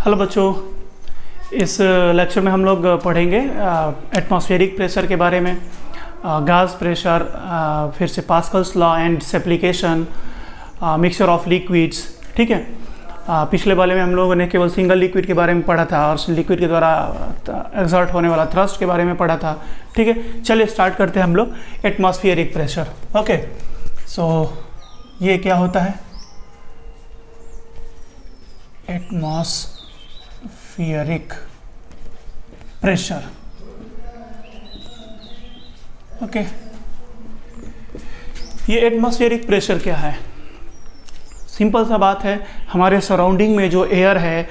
Hello बच्चों, इस lecture में हम लोग पढ़ेंगे एटमॉस्फेरिक प्रेशर के बारे में, गैस प्रेशर, फिर से Pascal's law and its application, mixture of liquids. ठीक है, पिछले वाले में हम लोगों ने केवल सिंगल लिक्विड के बारे में पढ़ा था और लिक्विड के द्वारा एक्सर्ट होने वाला थ्रस्ट के बारे में पढ़ा था। ठीक है, चलिए स्टार्ट करते हैं हम लोग एटमॉस्फेरिक प्रेशर। ओके, सो ये क्या होता है? Atmospheric pressure. ओके, ये एटमॉस्फेरिक प्रेशर क्या है? सिंपल सा बात है, हमारे सराउंडिंग में जो एयर है,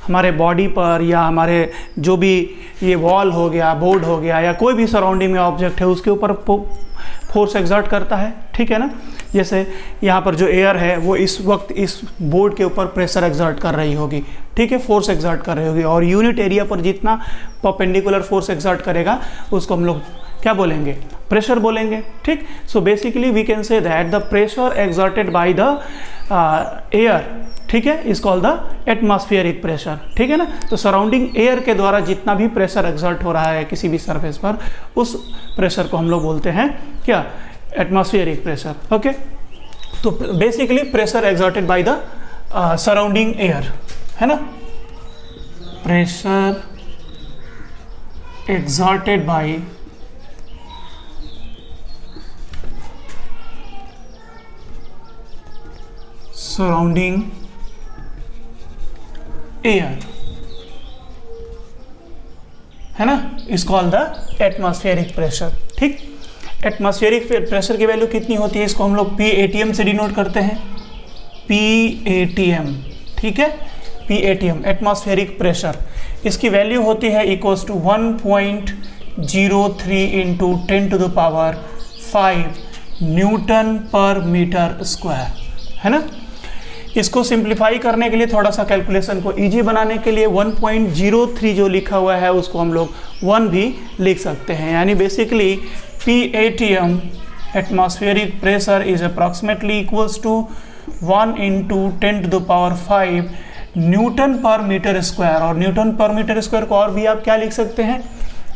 हमारे बॉडी पर या हमारे जो भी ये वॉल हो गया, बोर्ड हो गया, या कोई भी सराउंडिंग में ऑब्जेक्ट है, उसके ऊपर फोर्स एक्सर्ट करता है। ठीक है ना? जैसे यहाँ पर जो एयर है वो इस वक्त इस बोर्ड के ऊपर प्रेशर एक्सर्ट कर रही होगी। ठीक है, फोर्स एक्सर्ट कर रही होगी, और यूनिट एरिया पर जितना परपेंडिकुलर फोर्स एक्सर्ट करेगा उसको हम लोग क्या बोलेंगे? प्रेशर बोलेंगे। ठीक, so basically we can say that the pressure exerted by the air, ठीक है, is called the atmospheric pressure. ठीक है ना? तो सराउंडिंग एयर के द्वारा जितना भी प्रेशर एक्सर्ट हो रहा है किसी भी सरफेस पर, उस प्रेशर को हम लोग बोलते हैं क्या? Atmospheric pressure. ओके, तो basically pressure exerted by the surrounding air, है ना? Pressure exerted by surrounding air, है ना, is called the atmospheric pressure. ठीक, एटमॉस्फेरिक प्रेशर की वैल्यू कितनी होती है? इसको हम लोग PATM से डिनोट करते हैं, PATM। ठीक है, PATM एटमॉस्फेरिक प्रेशर। इसकी वैल्यू होती है equals to 1.03 into 10⁵ newton per metre square, है ना? इसको सिंप्लीफाई करने के लिए, थोड़ा सा कैलकुलेशन को इजी बनाने के लिए 1.03 जो लिखा हुआ है उसको हम लोग 1 भी लिख सकते हैं। यानी basically PATM atmospheric pressure is approximately equals to 1 into 10⁵ newton per metre square. और न्यूटन पर मीटर स्क्वायर को और भी आप क्या लिख सकते हैं?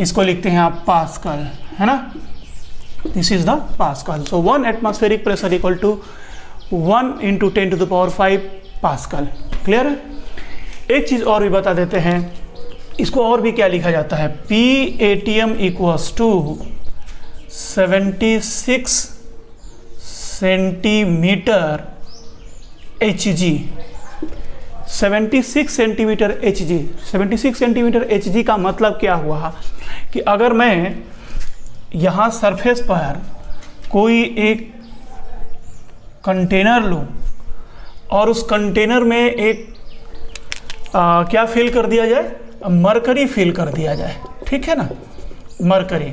इसको लिखते हैं आप पास्कल, है ना? This is the Pascal. So 1 atmospheric pressure equal to 1 into 10⁵ Pascal. Clear है? एक चीज़ और भी बता देते हैं, इसको और भी क्या लिखा जाता है? PATM equals to 76 centimetre Hg। 76 centimetre Hg। 76 centimetre Hg का मतलब क्या हुआ कि अगर मैं यहाँ सरफेस पर कोई एक कंटेनर लूँ और उस कंटेनर में एक क्या फिल कर दिया जाए? मरकरी फिल कर दिया जाए। ठीक है ना? मरकरी,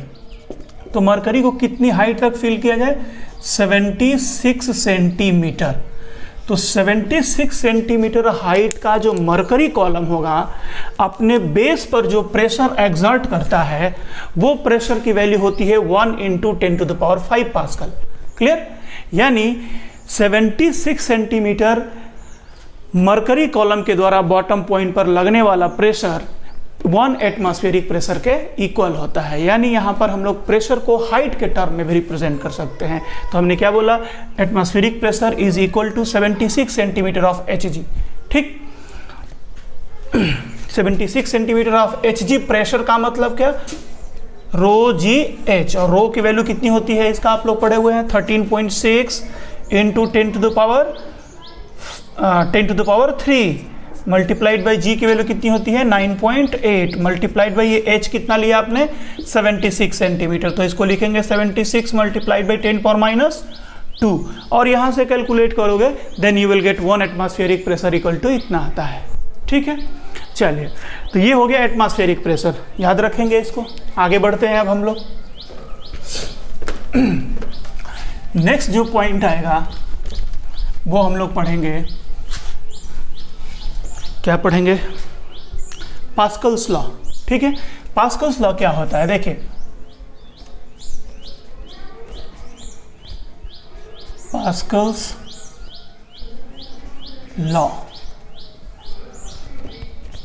तो मरकरी को कितनी हाइट तक फिल किया जाए? 76 सेंटीमीटर। तो 76 सेंटीमीटर हाइट का जो मरकरी कॉलम होगा, अपने बेस पर जो प्रेशर एक्सर्ट करता है, वो प्रेशर की वैल्यू होती है 1 इंटू 10⁵ पास्कल। क्लियर? यानी 76 सेंटीमीटर मरकरी कॉलम के द्वारा बॉटम पॉइंट पर लगने वाला प्रेशर 1 एटमॉस्फेरिक प्रेशर के इक्वल होता है। यानी यहाँ पर हम लोग प्रेशर को हाइट के टर्म में भी रिप्रेजेंट कर सकते हैं। तो हमने क्या बोला? Atmospheric pressure is equal to 76 centimetre of Hg। ठीक, 76 सेंटीमीटर ऑफ Hg प्रेशर का मतलब क्या? ρgh। और रो की वैल्यू कितनी होती है इसका आप लोग पढ़े हुए हैं, 13.6 इंटू 10⁻3 मल्टीप्लाइड बाई जी की वैल्यू कितनी होती है? 9.8 मल्टीप्लाइड बाई ये h कितना लिया आपने? 76 सेंटीमीटर। तो इसको लिखेंगे 76 मल्टीप्लाइड बाई 10⁻²। और यहाँ से कैलकुलेट करोगे then you will get 1 atmospheric pressure equal to इतना आता है। ठीक है, चलिए, तो ये हो गया एटमॉस्फेरिक प्रेशर। याद रखेंगे इसको। आगे बढ़ते हैं अब हम लोग। नेक्स्ट जो पॉइंट आएगा वो हम लोग पढ़ेंगे, क्या पढ़ेंगे? Pascal's law. ठीक है, पास्कल्स लॉ क्या होता है? देखिए, पास्कल्स लॉ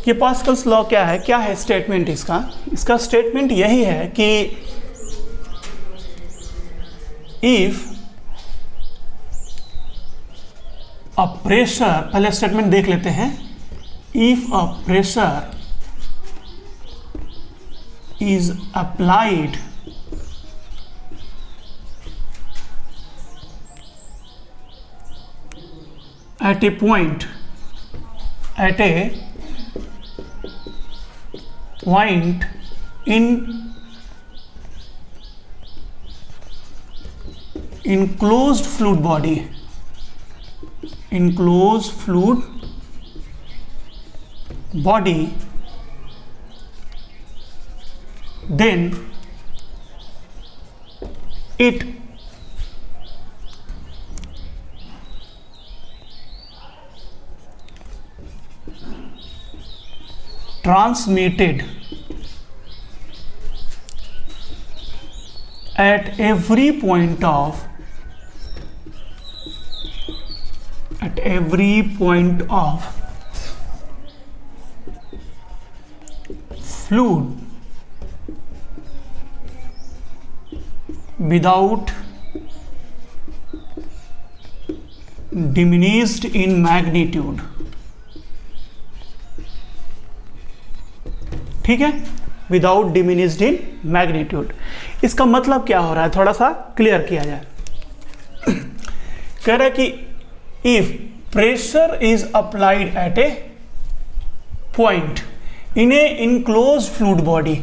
ये पास्कल्स लॉ क्या है स्टेटमेंट इसका स्टेटमेंट यही है कि इफ अ प्रेशर, पहले स्टेटमेंट देख लेते हैं, if a pressure is applied at a point in enclosed fluid body, then it transmitted at every point of fluid without diminished in magnitude। ठीक है, विदाउट डिमिनिश्ड इन मैग्नीट्यूड। इसका मतलब क्या हो रहा है, थोड़ा सा क्लियर किया जाए। कह रहा है कि if pressure is applied at A point in A enclose fluid body,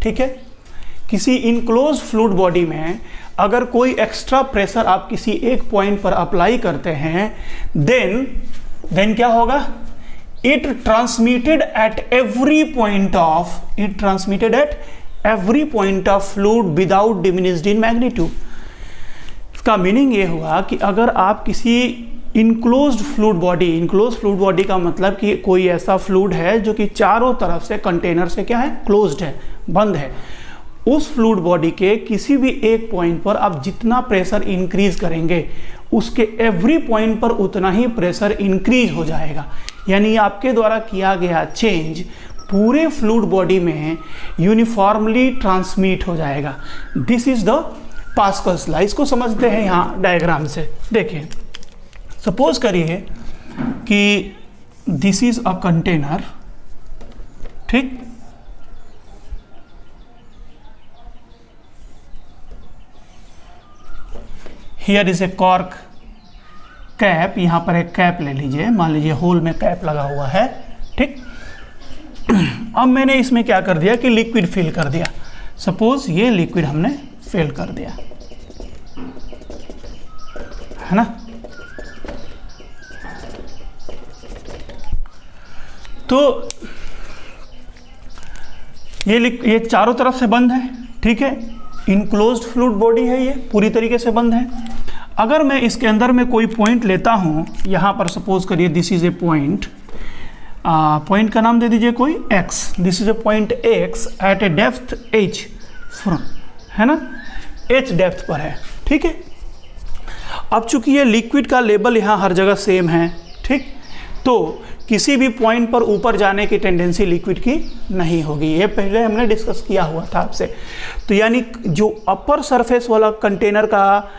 ठीक है, किसी इनक्लोज फ्लूइड बॉडी में अगर कोई एक्स्ट्रा प्रेशर आप किसी एक पॉइंट पर अप्लाई करते हैं, देन क्या होगा, it transmitted at every point of fluid without diminished in magnitude। इसका मीनिंग ये हुआ कि अगर आप किसी इनक्लोज्ड फ्लूइड बॉडी का मतलब कि कोई ऐसा फ्लूइड है जो कि चारों तरफ से कंटेनर से क्या है, क्लोज्ड है, बंद है, उस फ्लूइड बॉडी के किसी भी एक पॉइंट पर आप जितना प्रेशर इंक्रीज करेंगे उसके एवरी पॉइंट पर उतना ही प्रेशर इंक्रीज हो जाएगा। यानी आपके द्वारा किया गया चेंज पूरे फ्लूइड बॉडी में यूनिफॉर्मली ट्रांसमिट हो जाएगा। This is the Pascal's law. इसको समझते हैं यहाँ डायग्राम से। देखिए, सपोज करिए कि दिस इज अ कंटेनर, ठीक, here is a cork cap, यहां पर एक कैप ले लीजिए, मान लीजिए होल में कैप लगा हुआ है, ठीक। अब मैंने इसमें क्या कर दिया कि लिक्विड फिल कर दिया। सपोज ये लिक्विड हमने फिल कर दिया, है ना। तो ये चारों तरफ से बंद है, ठीक है, इनक्लोज्ड फ्लूइड बॉडी है, ये पूरी तरीके से बंद है। अगर मैं इसके अंदर में कोई पॉइंट लेता हूं, यहां पर सपोज करिए this is a point, point का नाम दे दीजिए कोई x, this is a point x at a depth h, है ना, h डेप्थ पर है, ठीक है। अब चूंकि ये लिक्विड का लेवल यहाँ हर जगह सेम है, ठीक, तो किसी भी पॉइंट पर ऊपर जाने की टेंडेंसी लिक्विड की नहीं होगी। ये पहले हमने डिस्कस किया हुआ था आपसे। तो यानी जो अपर सरफेस वाला कंटेनर का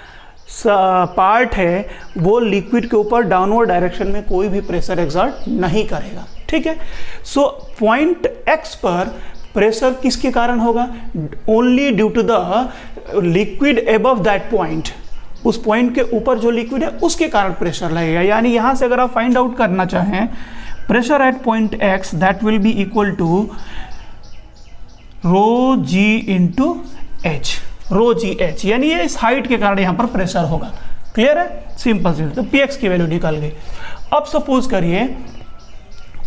पार्ट है वो लिक्विड के ऊपर डाउनवर्ड डायरेक्शन में कोई भी प्रेशर एक्सर्ट नहीं करेगा, ठीक है। सो पॉइंट x पर प्रेशर किसके कारण होगा, only due to the liquid above that point, उस पॉइंट के ऊपर जो लिक्विड है उसके कारण प्रेशर लगेगा। यानी यहां से अगर आप फाइंड आउट करना चाहें pressure at point x, that will be equal to rho g into h, rho g h, यानी ये इस हाइट के कारण यहां पर प्रेशर होगा। क्लियर है, सिंपल से। तो px की वैल्यू निकल गई। अब सपोज करिए,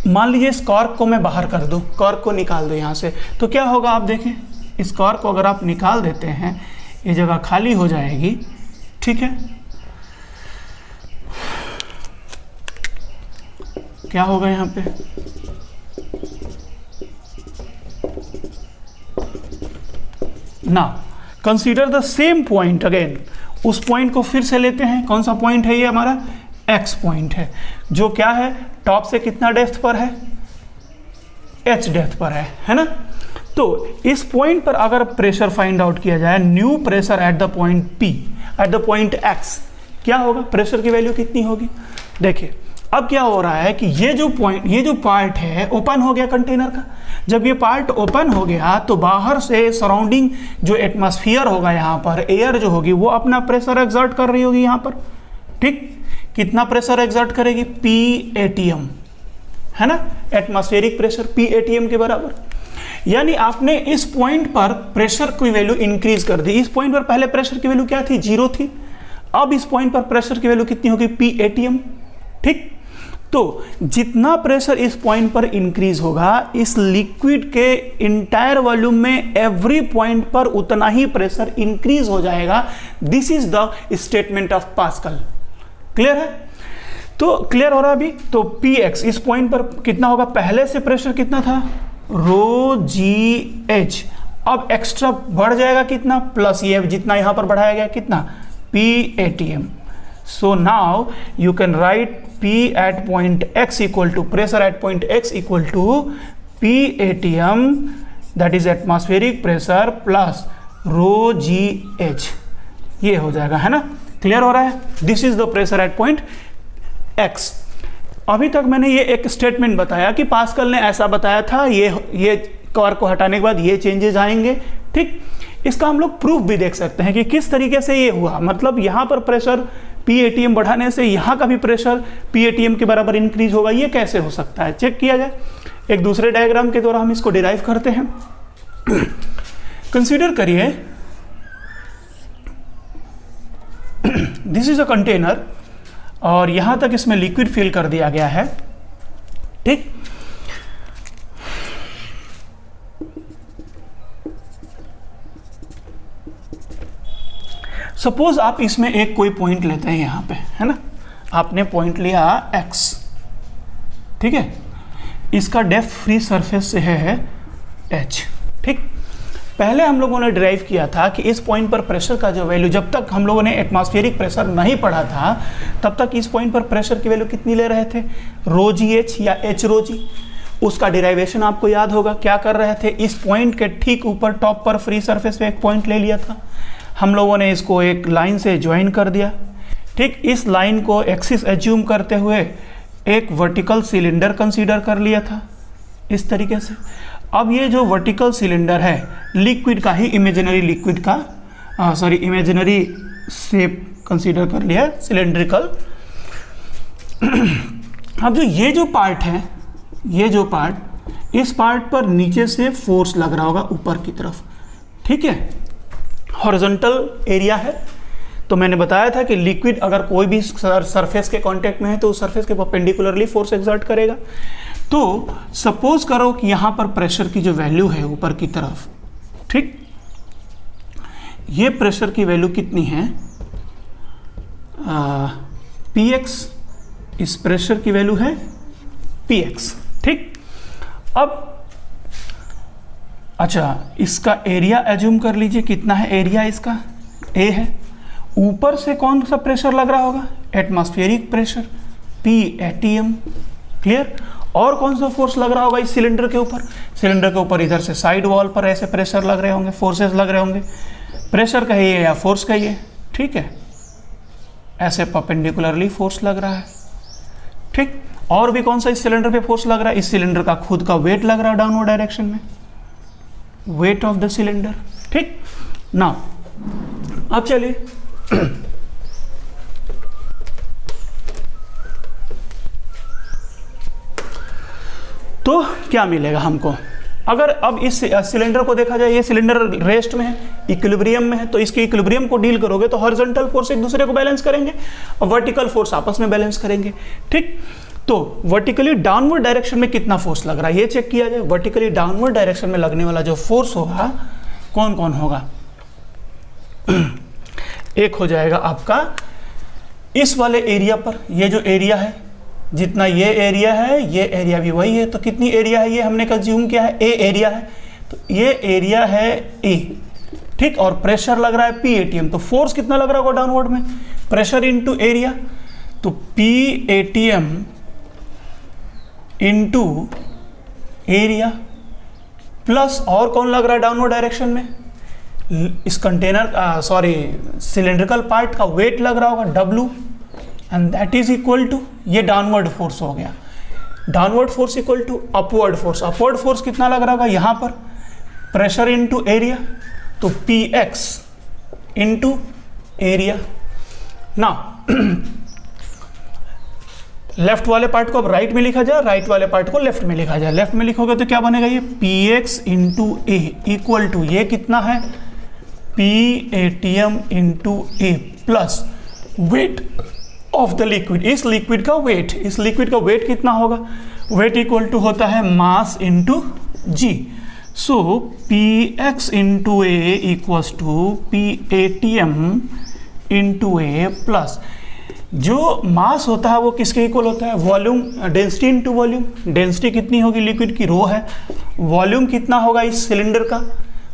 मान लीजिए इस कॉर्क को मैं बाहर कर दूं, कॉर्क को निकाल दो यहां से, तो क्या होगा आप देखें, इस कॉर्क को अगर आप निकाल देते हैं ये जगह खाली हो जाएगी, ठीक है। क्या होगा यहां पे, now consider the same point again, उस पॉइंट को फिर से लेते हैं। कौन सा पॉइंट है ये, हमारा x पॉइंट है, जो क्या है, टॉप से कितना डेप्थ पर है, एच डेप्थ पर है ना। तो इस पॉइंट पर अगर प्रेशर फाइंड आउट किया जाए, new pressure at the point P at the point X, क्या होगा, प्रेशर की वैल्यू कितनी होगी। देखिए अब क्या हो रहा है कि ये जो पार्ट है ओपन हो गया कंटेनर का। जब ये पार्ट ओपन हो गया तो बाहर से सराउंडिंग जो एटमॉस्फेयर होगा यहाँ पर, एयर जो होगी वो अपना प्रेशर एक्सर्ट कर रही होगी यहाँ पर, ठीक। कितना प्रेशर एक्सर्ट करेगी, P ATM, है ना, एटमॉस्फेरिक प्रेशर P ATM के बराबर। यानी आपने इस पॉइंट पर प्रेशर की वैल्यू इंक्रीज कर दी। इस पॉइंट पर पहले प्रेशर की वैल्यू क्या थी, 0 थी। अब इस पॉइंट पर प्रेशर की वैल्यू कितनी होगी, P ATM, ठीक। तो जितना प्रेशर इस पॉइंट पर इंक्रीज होगा, इस लिक्विड के इंटायर वॉल्यूम में एवरी पॉइंट पर उतना ही प्रेशर इंक्रीज हो जाएगा। This is the statement of pascal. Clear है, तो क्लियर हो रहा है अभी। तो Px इस पॉइंट पर कितना होगा, पहले से प्रेशर कितना था, ρgh, अब एक्स्ट्रा बढ़ जाएगा कितना, प्लस ये जितना यहां पर बढ़ाया गया कितना, P ATM। So now you can write P at point X equal to pressure at point X equal to P ATM, that is atmospheric pressure plus rho GH, ये हो जाएगा, है ना। क्लियर हो रहा है, this is the pressure at point X। अभी तक मैंने ये एक स्टेटमेंट बताया कि पास्कल ने ऐसा बताया था, ये कवर को हटाने के बाद ये चेंजेस आएंगे, ठीक। इसका हम लोग प्रूफ भी देख सकते हैं कि किस तरीके से ये हुआ। मतलब यहाँ पर प्रेशर P ATM बढ़ाने से यहाँ का भी प्रेशर P ATM के बराबर इंक्रीज होगा, ये कैसे हो सकता है, चेक किया जाए। एक दूसरे डायग्राम के द्वारा हम इसको डिराइव करते हैं। कंसीडर करिए दिस इज अ कंटेनर और यहाँ तक इसमें लिक्विड फिल कर दिया गया है, ठीक। सपोज आप इसमें एक कोई पॉइंट लेते हैं यहाँ पे, है ना, आपने पॉइंट लिया X, ठीक है। इसका डेप्थ फ्री सरफेस से है H, ठीक। पहले हम लोगों ने डिराइव किया था कि इस पॉइंट पर प्रेशर का जो वैल्यू, जब तक हम लोगों ने एटमॉस्फेरिक प्रेशर नहीं पढ़ा था तब तक इस पॉइंट पर प्रेशर की वैल्यू कितनी ले रहे थे, ρgh या h ρg। उसका डिराइवेशन आपको याद होगा, क्या कर रहे थे, इस पॉइंट के ठीक ऊपर टॉप पर फ्री सरफेस पे एक पॉइंट ले लिया था, हम लोगों ने इसको एक लाइन से ज्वाइन कर दिया, ठीक। इस लाइन को एक्सिस एज्यूम करते हुए एक वर्टिकल सिलेंडर कंसीडर कर लिया था इस तरीके से। अब ये जो वर्टिकल सिलेंडर है लिक्विड का ही, इमेजिनरी लिक्विड का, इमेजिनरी शेप कंसीडर कर लिया, सिलेंड्रिकल। अब जो ये जो पार्ट है, ये जो पार्ट, इस पार्ट पर नीचे से फोर्स लग रहा होगा ऊपर की तरफ, ठीक है, हॉरिजॉन्टल एरिया है। तो मैंने बताया था कि लिक्विड अगर कोई भी सरफेस के कांटेक्ट में है तो उस सरफेस के परपेंडिकुलरली फोर्स एक्सर्ट करेगा। तो सपोज करो कि यहाँ पर प्रेशर की जो वैल्यू है ऊपर की तरफ, ठीक, ये प्रेशर की वैल्यू कितनी है, Px, इस प्रेशर की वैल्यू है Px, ठीक। अब अच्छा, इसका एरिया एज्यूम कर लीजिए, कितना है एरिया इसका, A है। ऊपर से कौन सा प्रेशर लग रहा होगा, atmospheric pressure P ATM, clear. और कौन सा फोर्स लग रहा होगा इस सिलेंडर के ऊपर, सिलेंडर के ऊपर इधर से साइड वॉल पर ऐसे प्रेशर लग रहे होंगे, फोर्सेस लग रहे होंगे, प्रेशर कहिए या फोर्स कहिए, ठीक है, ऐसे परपेंडिकुलरली फोर्स लग रहा है, ठीक। और भी कौन सा इस सिलेंडर पे फोर्स लग रहा है, इस सिलेंडर का खुद का वेट लग रहा है डाउनवर्ड डायरेक्शन में, वेट ऑफ द सिलेंडर, ठीक ना। अब चलिए तो क्या मिलेगा हमको, अगर अब इस सिलेंडर को देखा जाए, ये सिलेंडर रेस्ट में है, इक्विलिब्रियम में है, तो इसके इक्विलिब्रियम को डील करोगे तो हॉरिजॉन्टल फोर्स एक दूसरे को बैलेंस करेंगे और वर्टिकल फोर्स आपस में बैलेंस करेंगे, ठीक। तो वर्टिकली डाउनवर्ड डायरेक्शन में कितना फोर्स लग रहा है ये चेक किया जाए। वर्टिकली डाउनवर्ड डायरेक्शन में लगने वाला जो फोर्स होगा कौन कौन होगा, एक हो जाएगा आपका इस वाले एरिया पर, ये जो एरिया है, जितना ये एरिया है ये एरिया भी वही है, तो कितनी एरिया है ये हमने कंज्यूम किया है, ए एरिया है, तो ये एरिया है ए, ठीक। और प्रेशर लग रहा है P ATM, तो फोर्स कितना लग रहा होगा डाउनवर्ड में, प्रेशर इनटू एरिया, तो P ATM into area plus और कौन लग रहा है डाउनवर्ड डायरेक्शन में, इस कंटेनर सिलेंड्रिकल पार्ट का वेट लग रहा होगा W, and that is equal to, ये डाउनवर्ड फोर्स हो गया, downward force equal to upward force. Upward force कितना लग रहा होगा यहाँ पर, प्रेशर इनटू एरिया, तो Px इनटू एरिया। ना लेफ्ट वाले पार्ट को अब राइट में लिखा जाए, राइट वाले पार्ट को लेफ्ट में लिखा जाए। लेफ्ट में लिखोगे तो क्या बनेगा, ये Px into A equal to, ये कितना है Patm into A plus weight of the liquid, इस लिक्विड का वेट, इस लिक्विड का वेट कितना होगा, वेट इक्वल टू होता है mass into g. So Px into A equals to Patm into A plus, जो मास होता है वो किसके इक्वल होता है, volume, density into volume. Density कितनी होगी, लिक्विड की रो है, वॉल्यूम कितना होगा इस सिलेंडर का,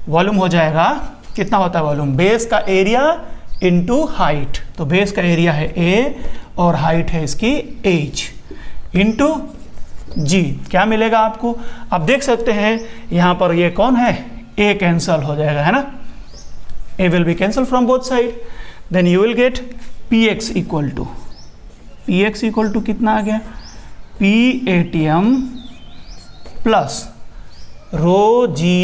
वॉल्यूम हो जाएगा, कितना होता है वॉल्यूम, बेस का एरिया इंटू हाइट, तो बेस का एरिया है A और हाइट है इसकी h इंटू जी। क्या मिलेगा आपको, आप देख सकते हैं यहाँ पर ये कौन है, A कैंसल हो जाएगा, है ना, A will be cancel from both side, then you will get Px equal to कितना आ गया, Patm plus rho g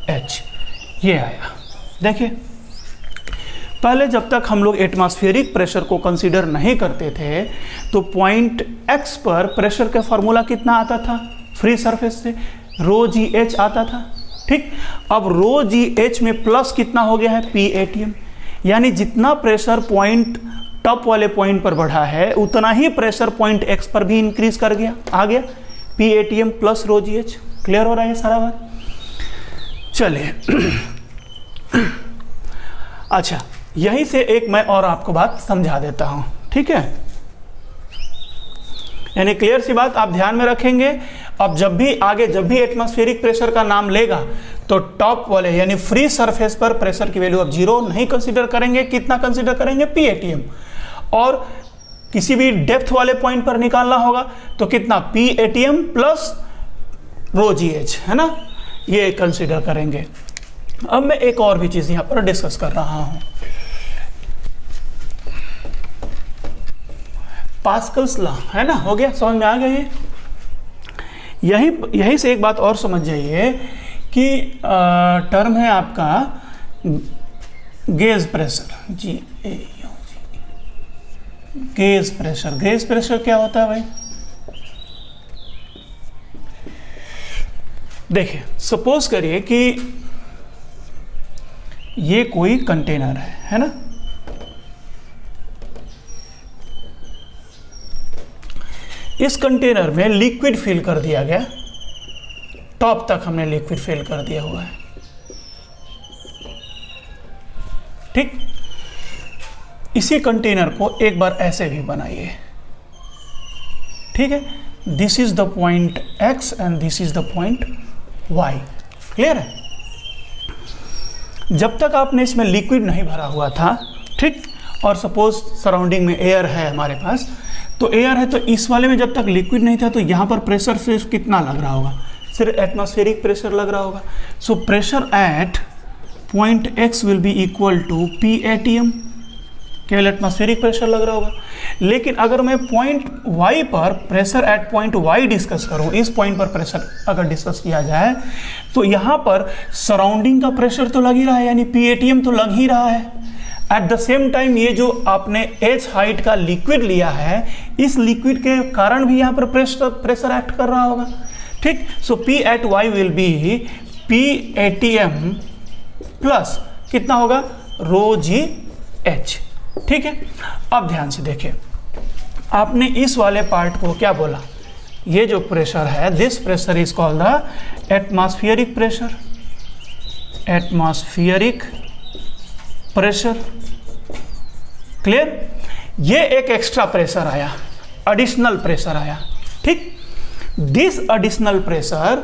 h, ये आया। देखिए पहले जब तक हम लोग एटमॉस्फेरिक प्रेशर को कंसीडर नहीं करते थे तो पॉइंट x पर प्रेशर का फॉर्मूला कितना आता था, फ्री सरफेस से रो जी एच आता था, ठीक। अब रो जी एच में प्लस कितना हो गया है, Patm, यानी जितना प्रेशर पॉइंट टॉप वाले पॉइंट पर बढ़ा है उतना ही प्रेशर पॉइंट x पर भी इंक्रीज कर गया, आ गया Patm plus rho g H. Clear हो रहा है सारा बात, चलिए अच्छा यहीं से एक मैं और आपको बात समझा देता हूं, ठीक है, यानी क्लियर सी बात आप ध्यान में रखेंगे। अब जब भी आगे जब भी एटमॉस्फेरिक प्रेशर का नाम लेगा तो टॉप वाले यानी फ्री सरफेस पर प्रेशर की वैल्यू अब जीरो नहीं कंसीडर करेंगे, कितना कंसीडर करेंगे, Patm, और किसी भी डेप्थ वाले पॉइंट पर निकालना होगा तो कितना, Patm plus rho g H, है ना, ये कंसीडर करेंगे। अब मैं एक और भी चीज यहां पर डिस्कस कर रहा हूं, पास्कल्स लॉ, है ना, हो गया, समझ में आ गया ये। यही से एक बात और समझ जाइए कि टर्म है आपका gauge pressure, gauge pressure. Gauge pressure क्या होता है भाई, देखिए सपोज करिए कि ये कोई कंटेनर है ना, इस कंटेनर में लिक्विड फिल कर दिया गया, टॉप तक हमने लिक्विड फिल कर दिया हुआ है, ठीक। इसी कंटेनर को एक बार ऐसे भी बनाइए, ठीक है, this is the point x and this is the point y, clear है। जब तक आपने इसमें लिक्विड नहीं भरा हुआ था, ठीक, और सपोज सराउंडिंग में एयर है हमारे पास, तो एयर है तो इस वाले में जब तक लिक्विड नहीं था तो यहाँ पर प्रेशर सिर्फ कितना लग रहा होगा, सिर्फ एटमॉस्फेरिक प्रेशर लग रहा होगा। So pressure at point x will be equal to Patm, केवल एटमॉस्फेरिक प्रेशर लग रहा होगा। लेकिन अगर मैं पॉइंट y पर pressure at point y discuss करूँ, इस पॉइंट पर प्रेशर अगर डिस्कस किया जाए तो यहाँ पर सराउंडिंग का प्रेशर तो लग ही रहा है, यानी Patm तो लग ही रहा है। एट द सेम टाइम ये जो आपने h हाइट का लिक्विड लिया है, इस लिक्विड के कारण भी यहाँ पर प्रेशर एक्ट कर रहा होगा, ठीक। So P at y will be Patm plus कितना होगा, रो जी एच, ठीक है। अब ध्यान से देखिए, आपने इस वाले पार्ट को क्या बोला, ये जो प्रेशर है, this pressure is called the atmospheric pressure, atmospheric pressure, clear. ये एक एक्स्ट्रा प्रेशर आया, एडिशनल प्रेशर आया, ठीक। This additional pressure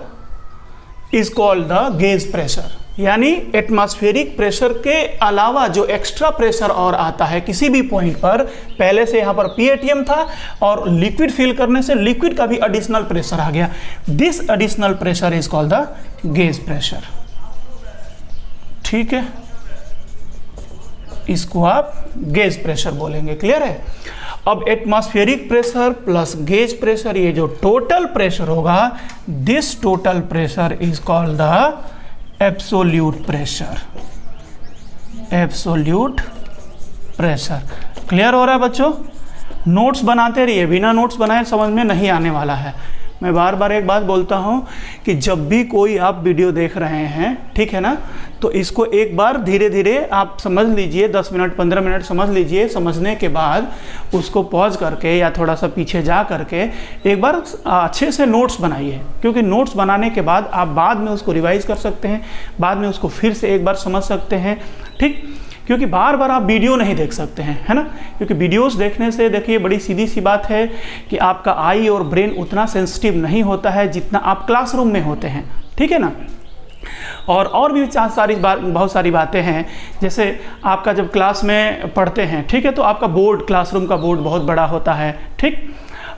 is called the gauge pressure, यानी एटमॉस्फेरिक प्रेशर के अलावा जो एक्स्ट्रा प्रेशर और आता है किसी भी पॉइंट पर, पहले से यहाँ पर PATM था और लिक्विड फिल करने से लिक्विड का भी एडिशनल प्रेशर आ गया। This additional pressure is called the gauge pressure. ठीक है, इसको आप गेज प्रेशर बोलेंगे। क्लियर है? अब atmospheric pressure plus gauge pressure, ये जो टोटल प्रेशर होगा, this total pressure is called the absolute pressure. Absolute pressure. Clear हो रहा है बच्चों? नोट्स बनाते रहिए, बिना नोट्स बनाए समझ में नहीं आने वाला है। मैं बार बार एक बात बोलता हूँ कि जब भी कोई आप वीडियो देख रहे हैं, ठीक है ना, तो इसको एक बार धीरे धीरे आप समझ लीजिए, 10 मिनट 15 मिनट समझ लीजिए। समझने के बाद उसको पॉज करके या थोड़ा सा पीछे जा करके एक बार अच्छे से नोट्स बनाइए, क्योंकि नोट्स बनाने के बाद आप बाद में उसको रिवाइज कर सकते हैं, बाद में उसको फिर से एक बार समझ सकते हैं। ठीक, क्योंकि बार बार आप वीडियो नहीं देख सकते हैं, है ना, क्योंकि वीडियोस देखने से देखिए बड़ी सीधी सी बात है कि आपका आई और ब्रेन उतना सेंसिटिव नहीं होता है जितना आप क्लासरूम में होते हैं। ठीक है ना? और भी बहुत सारी बातें हैं, जैसे आपका जब क्लास में पढ़ते हैं, ठीक है, तो आपका बोर्ड, क्लासरूम का बोर्ड बहुत बड़ा होता है। ठीक,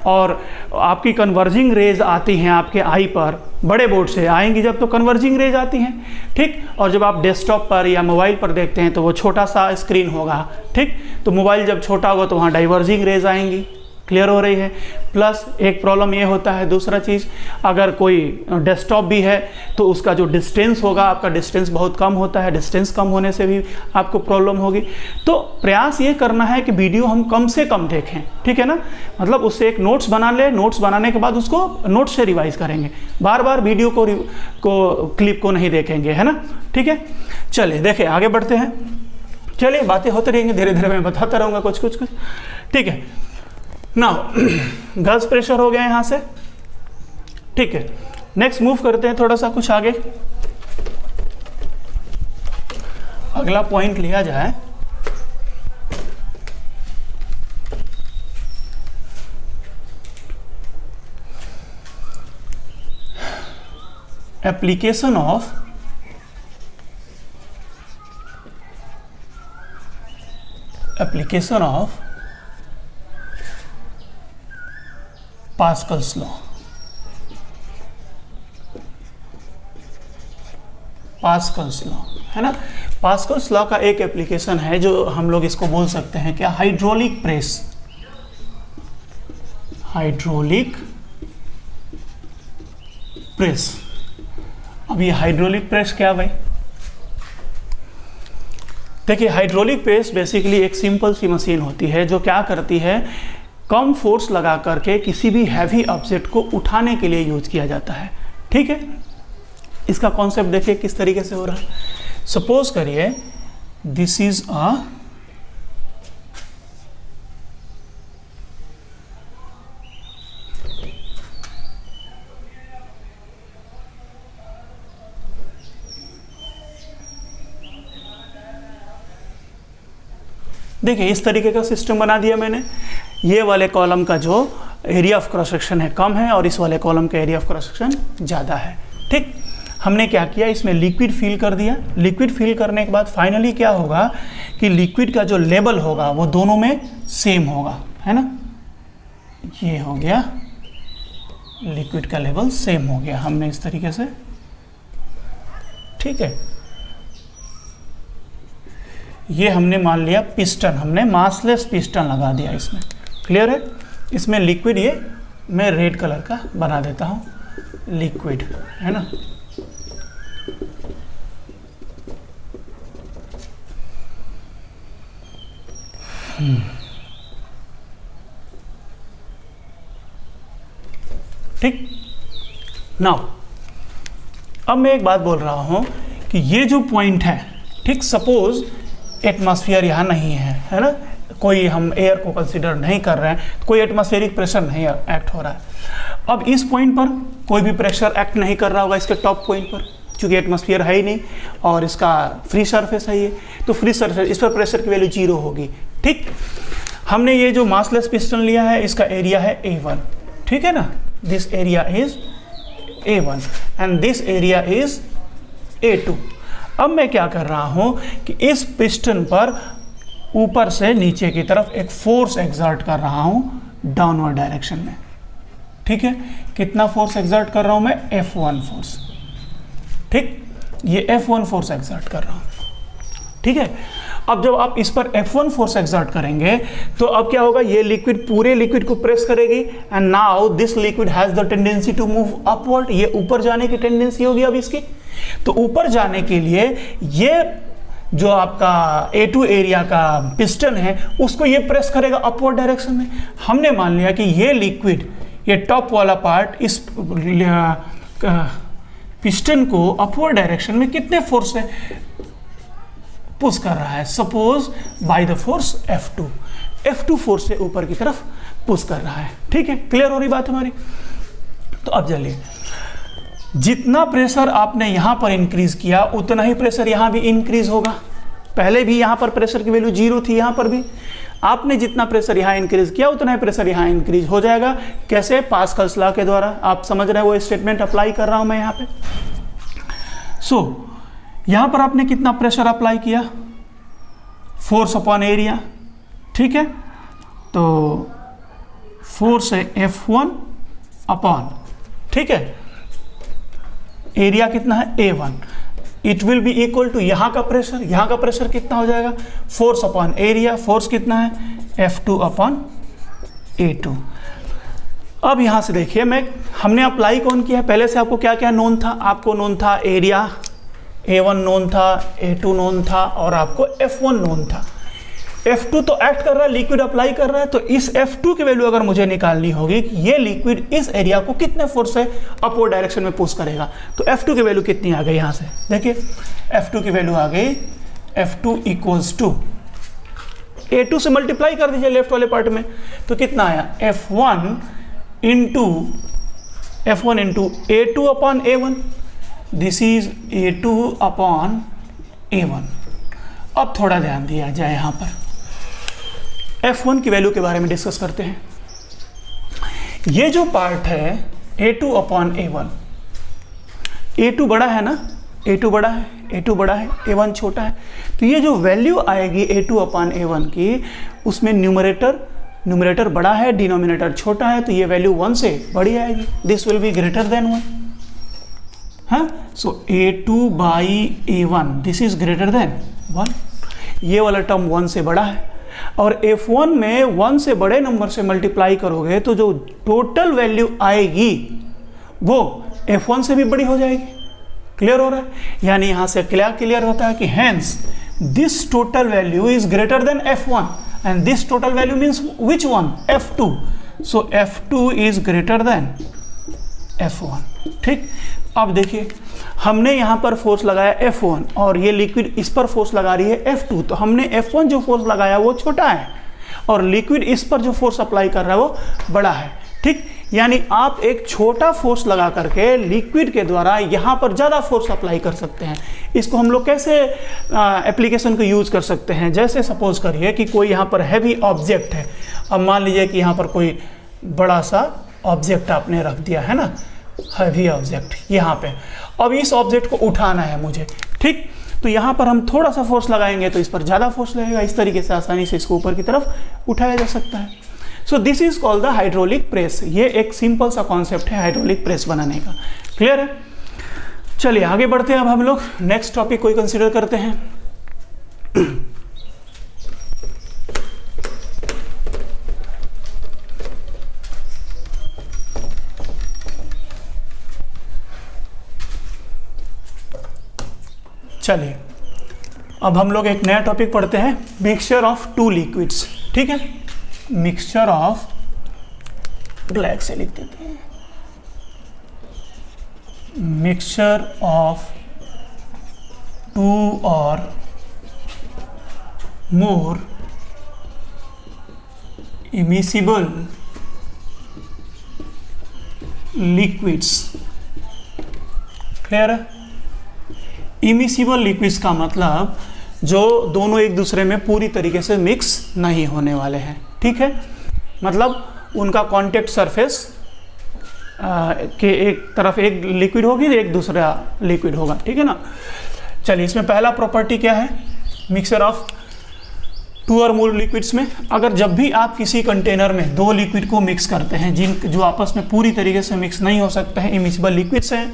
और आपकी कन्वर्जिंग रेज आती हैं आपके आई पर, बड़े बोर्ड से आएंगी जब तो कन्वर्जिंग रेज आती हैं। ठीक, और जब आप डेस्कटॉप पर या मोबाइल पर देखते हैं तो वो छोटा सा स्क्रीन होगा। ठीक, तो मोबाइल जब छोटा होगा तो वहाँ डाइवर्जिंग रेज आएंगी। क्लियर हो रही है? प्लस एक प्रॉब्लम ये होता है, दूसरा चीज़, अगर कोई डेस्कटॉप भी है तो उसका जो डिस्टेंस होगा, आपका डिस्टेंस बहुत कम होता है, डिस्टेंस कम होने से भी आपको प्रॉब्लम होगी। तो प्रयास ये करना है कि वीडियो हम कम से कम देखें। ठीक है ना? मतलब उससे एक नोट्स बना ले, नोट्स बनाने के बाद उसको नोट्स से रिवाइज करेंगे, बार बार वीडियो को क्लिप को नहीं देखेंगे, है ना? ठीक है, चलिए देखिए आगे बढ़ते हैं। चलिए बातें होती रहेंगी, धीरे धीरे मैं बताता रहूँगा कुछ। ठीक है, नाउ गज प्रेशर हो गया यहाँ से। ठीक है, नेक्स्ट मूव करते हैं थोड़ा सा कुछ आगे। अगला पॉइंट लिया जाए, application of Pascal's law. Pascal's law, है ना? पास्कल्स लॉ का एक एप्लीकेशन है जो हम लोग इसको बोल सकते हैं क्या, हाइड्रोलिक प्रेस। Hydraulic press. अब ये हाइड्रोलिक प्रेस क्या भाई? देखिए, हाइड्रोलिक प्रेस बेसिकली एक सिंपल सी मशीन होती है जो क्या करती है, कम फोर्स लगा करके किसी भी हैवी ऑब्जेक्ट को उठाने के लिए यूज किया जाता है। ठीक है, इसका कॉन्सेप्ट देखिए किस तरीके से हो रहा है। सपोज करिए दिस इज अ देखिए इस तरीके का सिस्टम बना दिया मैंने। ये वाले कॉलम का जो एरिया ऑफ क्रॉस सेक्शन है कम है और इस वाले कॉलम का एरिया ऑफ क्रॉस सेक्शन ज़्यादा है। ठीक, हमने क्या किया, इसमें लिक्विड फिल कर दिया। लिक्विड फिल करने के बाद फाइनली क्या होगा कि लिक्विड का जो लेवल होगा वो दोनों में सेम होगा, है ना? ये हो गया, लिक्विड का लेवल सेम हो गया हमने इस तरीके से। ठीक है, ये हमने मान लिया पिस्टन, हमने मासलेस पिस्टन लगा दिया इसमें। क्लियर है? इसमें लिक्विड ये मैं रेड कलर का बना देता हूँ, लिक्विड, है ना? ठीक, नाउ अब मैं एक बात बोल रहा हूँ कि ये जो पॉइंट है, ठीक, सपोज एटमॉस्फेयर यहाँ नहीं है ना, कोई हम एयर को कंसीडर नहीं कर रहे हैं, कोई एटमॉस्फेरिक प्रेशर नहीं एक्ट हो रहा है। अब इस पॉइंट पर कोई भी प्रेशर एक्ट नहीं कर रहा होगा इसके टॉप पॉइंट पर, क्योंकि एटमॉस्फेयर है ही नहीं और इसका फ्री सरफेस है ये, तो फ्री सरफेस, इस पर प्रेशर की वैल्यू 0 होगी। ठीक, हमने ये जो मासलेस पिस्टन लिया है इसका एरिया है A1, ठीक है ना? This area is A1 and this area is A2। अब मैं क्या कर रहा हूं कि इस पिस्टन पर ऊपर से नीचे की तरफ एक फोर्स एक्सर्ट कर रहा हूं डाउनवर्ड डायरेक्शन में। ठीक है, कितना फोर्स एक्सर्ट कर रहा हूं मैं? F1 force. ठीक, ये F1 फोर्स एक्सर्ट कर रहा हूं। ठीक है, अब जब आप इस पर F1 फोर्स एक्सर्ट करेंगे तो अब क्या होगा, ये लिक्विड पूरे लिक्विड को प्रेस करेगी and now this liquid has the tendency to move upward. ये ऊपर जाने की टेंडेंसी होगी अब इसकी। तो ऊपर जाने के लिए ये जो आपका A2 एरिया का पिस्टन है उसको ये प्रेस करेगा अपवर्ड डायरेक्शन में। हमने मान लिया कि ये लिक्विड, ये टॉप वाला पार्ट इस पिस्टन को अपवर्ड डायरेक्शन में कितने फोर्स से पुश कर रहा है? Suppose by the force F2 force से ऊपर की तरफ पुश कर रहा है। ठीक है, क्लियर हो रही बात हमारी? तो अब चलिए, जितना प्रेशर आपने यहां पर इंक्रीज किया उतना ही प्रेशर यहां भी इंक्रीज होगा। पहले भी यहां पर प्रेशर की वैल्यू 0 थी, यहां पर भी आपने जितना प्रेशर यहां इंक्रीज किया उतना ही प्रेशर यहां इंक्रीज हो जाएगा। कैसे? पास्कल्स लॉ के द्वारा। आप समझ रहे हैं, वो स्टेटमेंट अप्लाई कर रहा हूं मैं यहां पे। सो यहां पर आपने कितना प्रेशर अप्लाई किया? Force upon area. ठीक है, तो फोर्स है F1 अपॉन, ठीक है, एरिया कितना है? A1। It will be equal to यहाँ का प्रेशर कितना हो जाएगा? Force upon area. फोर्स कितना है? F2 upon A2। अब यहाँ से देखिए, हमने अप्लाई कौन किया? पहले से आपको क्या क्या नोन था? आपको नोन था एरिया, A1 नोन था, A2 नोन था और आपको F1 नोन था। F2 तो एक्ट कर रहा है, लिक्विड अप्लाई कर रहा है, तो इस F2 की वैल्यू अगर मुझे निकालनी होगी कि ये लिक्विड इस एरिया को कितने फोर्स से अपवर्ड डायरेक्शन में पुश करेगा, तो F2 की वैल्यू कितनी आ गई? यहाँ से देखिए, F2 की वैल्यू आ गई, F2 इक्वल्स टू A2 से मल्टीप्लाई कर दीजिए लेफ्ट वाले पार्ट में, तो कितना आया? F1 into A2 upon A1। This is A2 upon A1। अब थोड़ा ध्यान दिया जाए, यहाँ पर F1 की वैल्यू के बारे में डिस्कस करते हैं। ये जो पार्ट है A2 अपॉन A1, A2 बड़ा है ना, A2 बड़ा है, A1 छोटा है, तो ये जो वैल्यू आएगी A2 अपॉन A1 की, उसमें न्यूमरेटर बड़ा है, डिनोमिनेटर छोटा है, तो ये वैल्यू 1 से बड़ी आएगी। This will be greater than 1। हाँ, सो A2 by A1 this is greater than 1। ये वाला टर्म 1 से बड़ा है, और F1 में 1 से बड़े नंबर से मल्टीप्लाई करोगे तो जो टोटल वैल्यू आएगी वो F1 से भी बड़ी हो जाएगी। क्लियर हो रहा है? यानी यहां से क्लियर होता है कि hence this total value is greater than F1 and this total value means which one? F2। So F2 is greater than F1। ठीक, अब देखिए, हमने यहाँ पर फोर्स लगाया F1 और ये लिक्विड इस पर फोर्स लगा रही है F2, तो हमने F1 जो फोर्स लगाया वो छोटा है और लिक्विड इस पर जो फोर्स अप्लाई कर रहा है वो बड़ा है। ठीक, यानी आप एक छोटा फोर्स लगा करके लिक्विड के द्वारा यहाँ पर ज़्यादा फोर्स अप्लाई कर सकते हैं। इसको हम लोग कैसे एप्लीकेशन को यूज़ कर सकते हैं? जैसे सपोज करिए कि कोई यहाँ पर हैवी ऑब्जेक्ट है। अब मान लीजिए कि यहाँ पर कोई बड़ा सा ऑब्जेक्ट आपने रख दिया है ना, हैवी ऑब्जेक्ट यहाँ पे। अब इस ऑब्जेक्ट को उठाना है मुझे, ठीक, तो यहाँ पर हम थोड़ा सा फोर्स लगाएंगे तो इस पर ज़्यादा फोर्स लगेगा। इस तरीके से आसानी से इसको ऊपर की तरफ उठाया जा सकता है। So this is called the hydraulic press. ये एक सिंपल सा कॉन्सेप्ट है हाइड्रोलिक प्रेस बनाने का। क्लियर है? चलिए आगे बढ़ते हैं। अब हम लोग नेक्स्ट टॉपिक को कंसिडर करते हैं। चलिए अब हम लोग एक नया टॉपिक पढ़ते हैं, मिक्सचर ऑफ टू लिक्विड्स। ठीक है, मिक्सचर ऑफ, ब्लैक से लिख देते हैं, मिक्सचर ऑफ टू और मोर इमिसिबल लिक्विड्स। क्लियर है? इमिसिबल लिक्विड्स का मतलब जो दोनों एक दूसरे में पूरी तरीके से मिक्स नहीं होने वाले हैं। ठीक है, मतलब उनका कांटेक्ट सरफेस के एक तरफ एक लिक्विड होगी, एक दूसरा लिक्विड होगा। ठीक है ना, चलिए इसमें पहला प्रॉपर्टी क्या है, मिक्सचर ऑफ 2 और मोर लिक्विड्स में अगर जब भी आप किसी कंटेनर में 2 लिक्विड को मिक्स करते हैं जो आपस में पूरी तरीके से मिक्स नहीं हो सकते हैं, इमिसिबल लिक्विड्स हैं,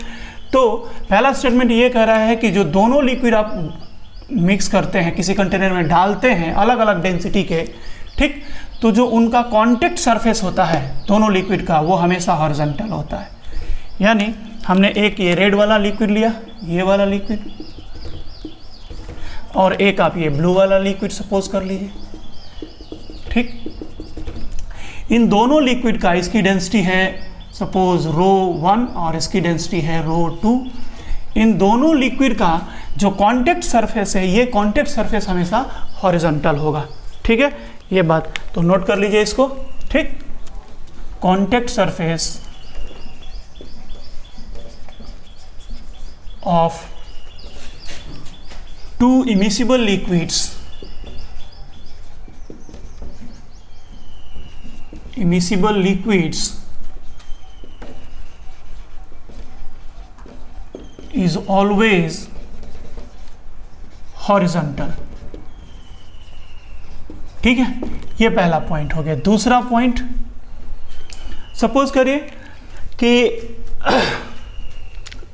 तो पहला स्टेटमेंट ये कह रहा है कि जो दोनों लिक्विड आप मिक्स करते हैं किसी कंटेनर में डालते हैं अलग अलग डेंसिटी के, ठीक, तो जो उनका कांटेक्ट सरफेस होता है दोनों लिक्विड का वो हमेशा हॉरिजॉन्टल होता है। यानी हमने एक ये रेड वाला लिक्विड लिया, ये वाला लिक्विड, और एक आप ये ब्लू वाला लिक्विड सपोज कर लीजिए, ठीक। इन दोनों लिक्विड का इसकी डेंसिटी है सपोज ρ1 और इसकी डेंसिटी है ρ2। इन दोनों लिक्विड का जो कांटेक्ट सरफेस है ये कांटेक्ट सरफेस हमेशा हॉरिजॉन्टल होगा, ठीक है। ये बात तो नोट कर लीजिए इसको, ठीक। Contact surface of 2 immiscible liquids is always horizontal, ठीक है। ये पहला पॉइंट हो गया। दूसरा पॉइंट, सपोज करिए कि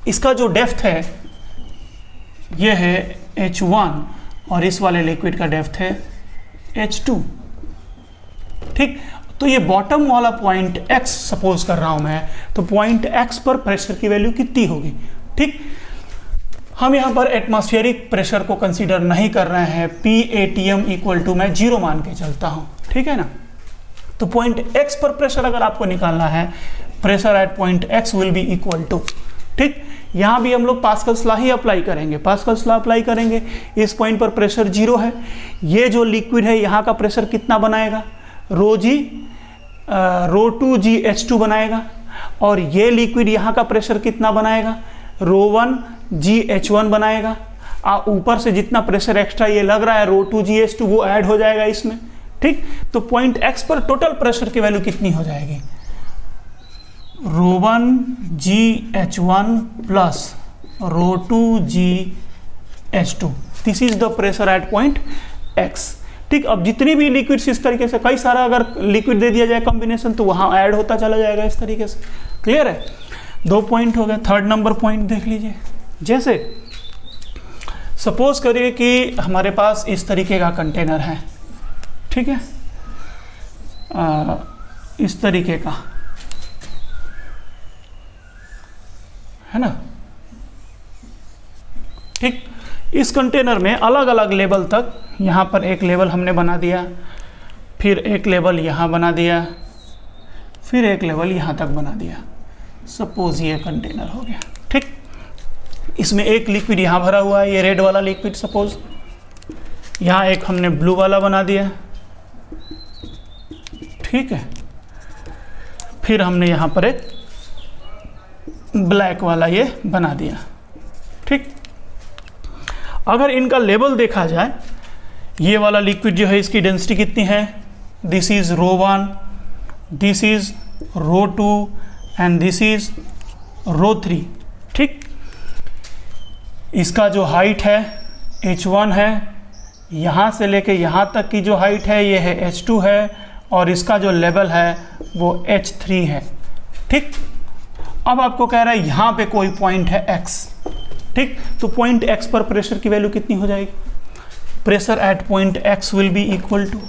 इसका जो डेप्थ है ये है H1 और इस वाले लिक्विड का डेप्थ है H2, ठीक। तो ये बॉटम वाला पॉइंट X सपोज कर रहा हूं मैं, तो पॉइंट X पर प्रेशर की वैल्यू कितनी होगी, ठीक। हम यहाँ पर एटमॉस्फेरिक प्रेशर को कंसीडर नहीं कर रहे हैं, PATM इक्वल टू मैं 0 मान के चलता हूँ, ठीक है ना। तो पॉइंट X पर प्रेशर अगर आपको निकालना है, pressure at point X will be equal to, ठीक। यहाँ भी हम लोग पास्कल्स लॉ ही अप्लाई करेंगे, पास्कल्स लॉ अप्लाई करेंगे। इस पॉइंट पर प्रेशर 0 है, ये जो लिक्विड है यहाँ का प्रेशर कितना बनाएगा, ρ2g H2 बनाएगा, और ये लिक्विड यहाँ का प्रेशर कितना बनाएगा, ρ1g H1 बनाएगा। ऊपर से जितना प्रेशर एक्स्ट्रा ये लग रहा है ρ2g H2 वो ऐड हो जाएगा इसमें, ठीक। तो पॉइंट X पर टोटल प्रेशर की वैल्यू कितनी हो जाएगी, ρ1g H1 plus ρ2g H2, this is the pressure at point X, ठीक। अब जितनी भी लिक्विड्स इस तरीके से, कई सारा अगर लिक्विड दे दिया जाए कॉम्बिनेशन तो वहाँ ऐड होता चला जाएगा इस तरीके से, क्लियर है। 2 पॉइंट हो गए। थर्ड नंबर पॉइंट देख लीजिए, जैसे सपोज करिए कि हमारे पास इस तरीके का कंटेनर है, ठीक है, इस तरीके का है ना, ठीक। इस कंटेनर में अलग अलग लेवल तक, यहाँ पर एक लेवल हमने बना दिया, फिर एक लेवल यहाँ बना दिया, फिर एक लेवल यहाँ तक बना दिया। सपोज ये कंटेनर हो गया, ठीक। इसमें एक लिक्विड यहाँ भरा हुआ है, ये रेड वाला लिक्विड, सपोज यहाँ एक हमने ब्लू वाला बना दिया, ठीक है। फिर हमने यहाँ पर एक ब्लैक वाला ये बना दिया, ठीक। अगर इनका लेवल देखा जाए, ये वाला लिक्विड जो है इसकी डेंसिटी कितनी है, this is ρ1, this is ρ2 and this is ρ3, ठीक। इसका जो हाइट है H1 है, यहाँ से लेके यहाँ तक की जो हाइट है ये है H2 है, और इसका जो लेवल है वो H3 है, ठीक। अब आपको कह रहा है यहाँ पे कोई पॉइंट है X, ठीक। तो पॉइंट X पर प्रेशर की वैल्यू कितनी हो जाएगी, pressure at point X will be equal to,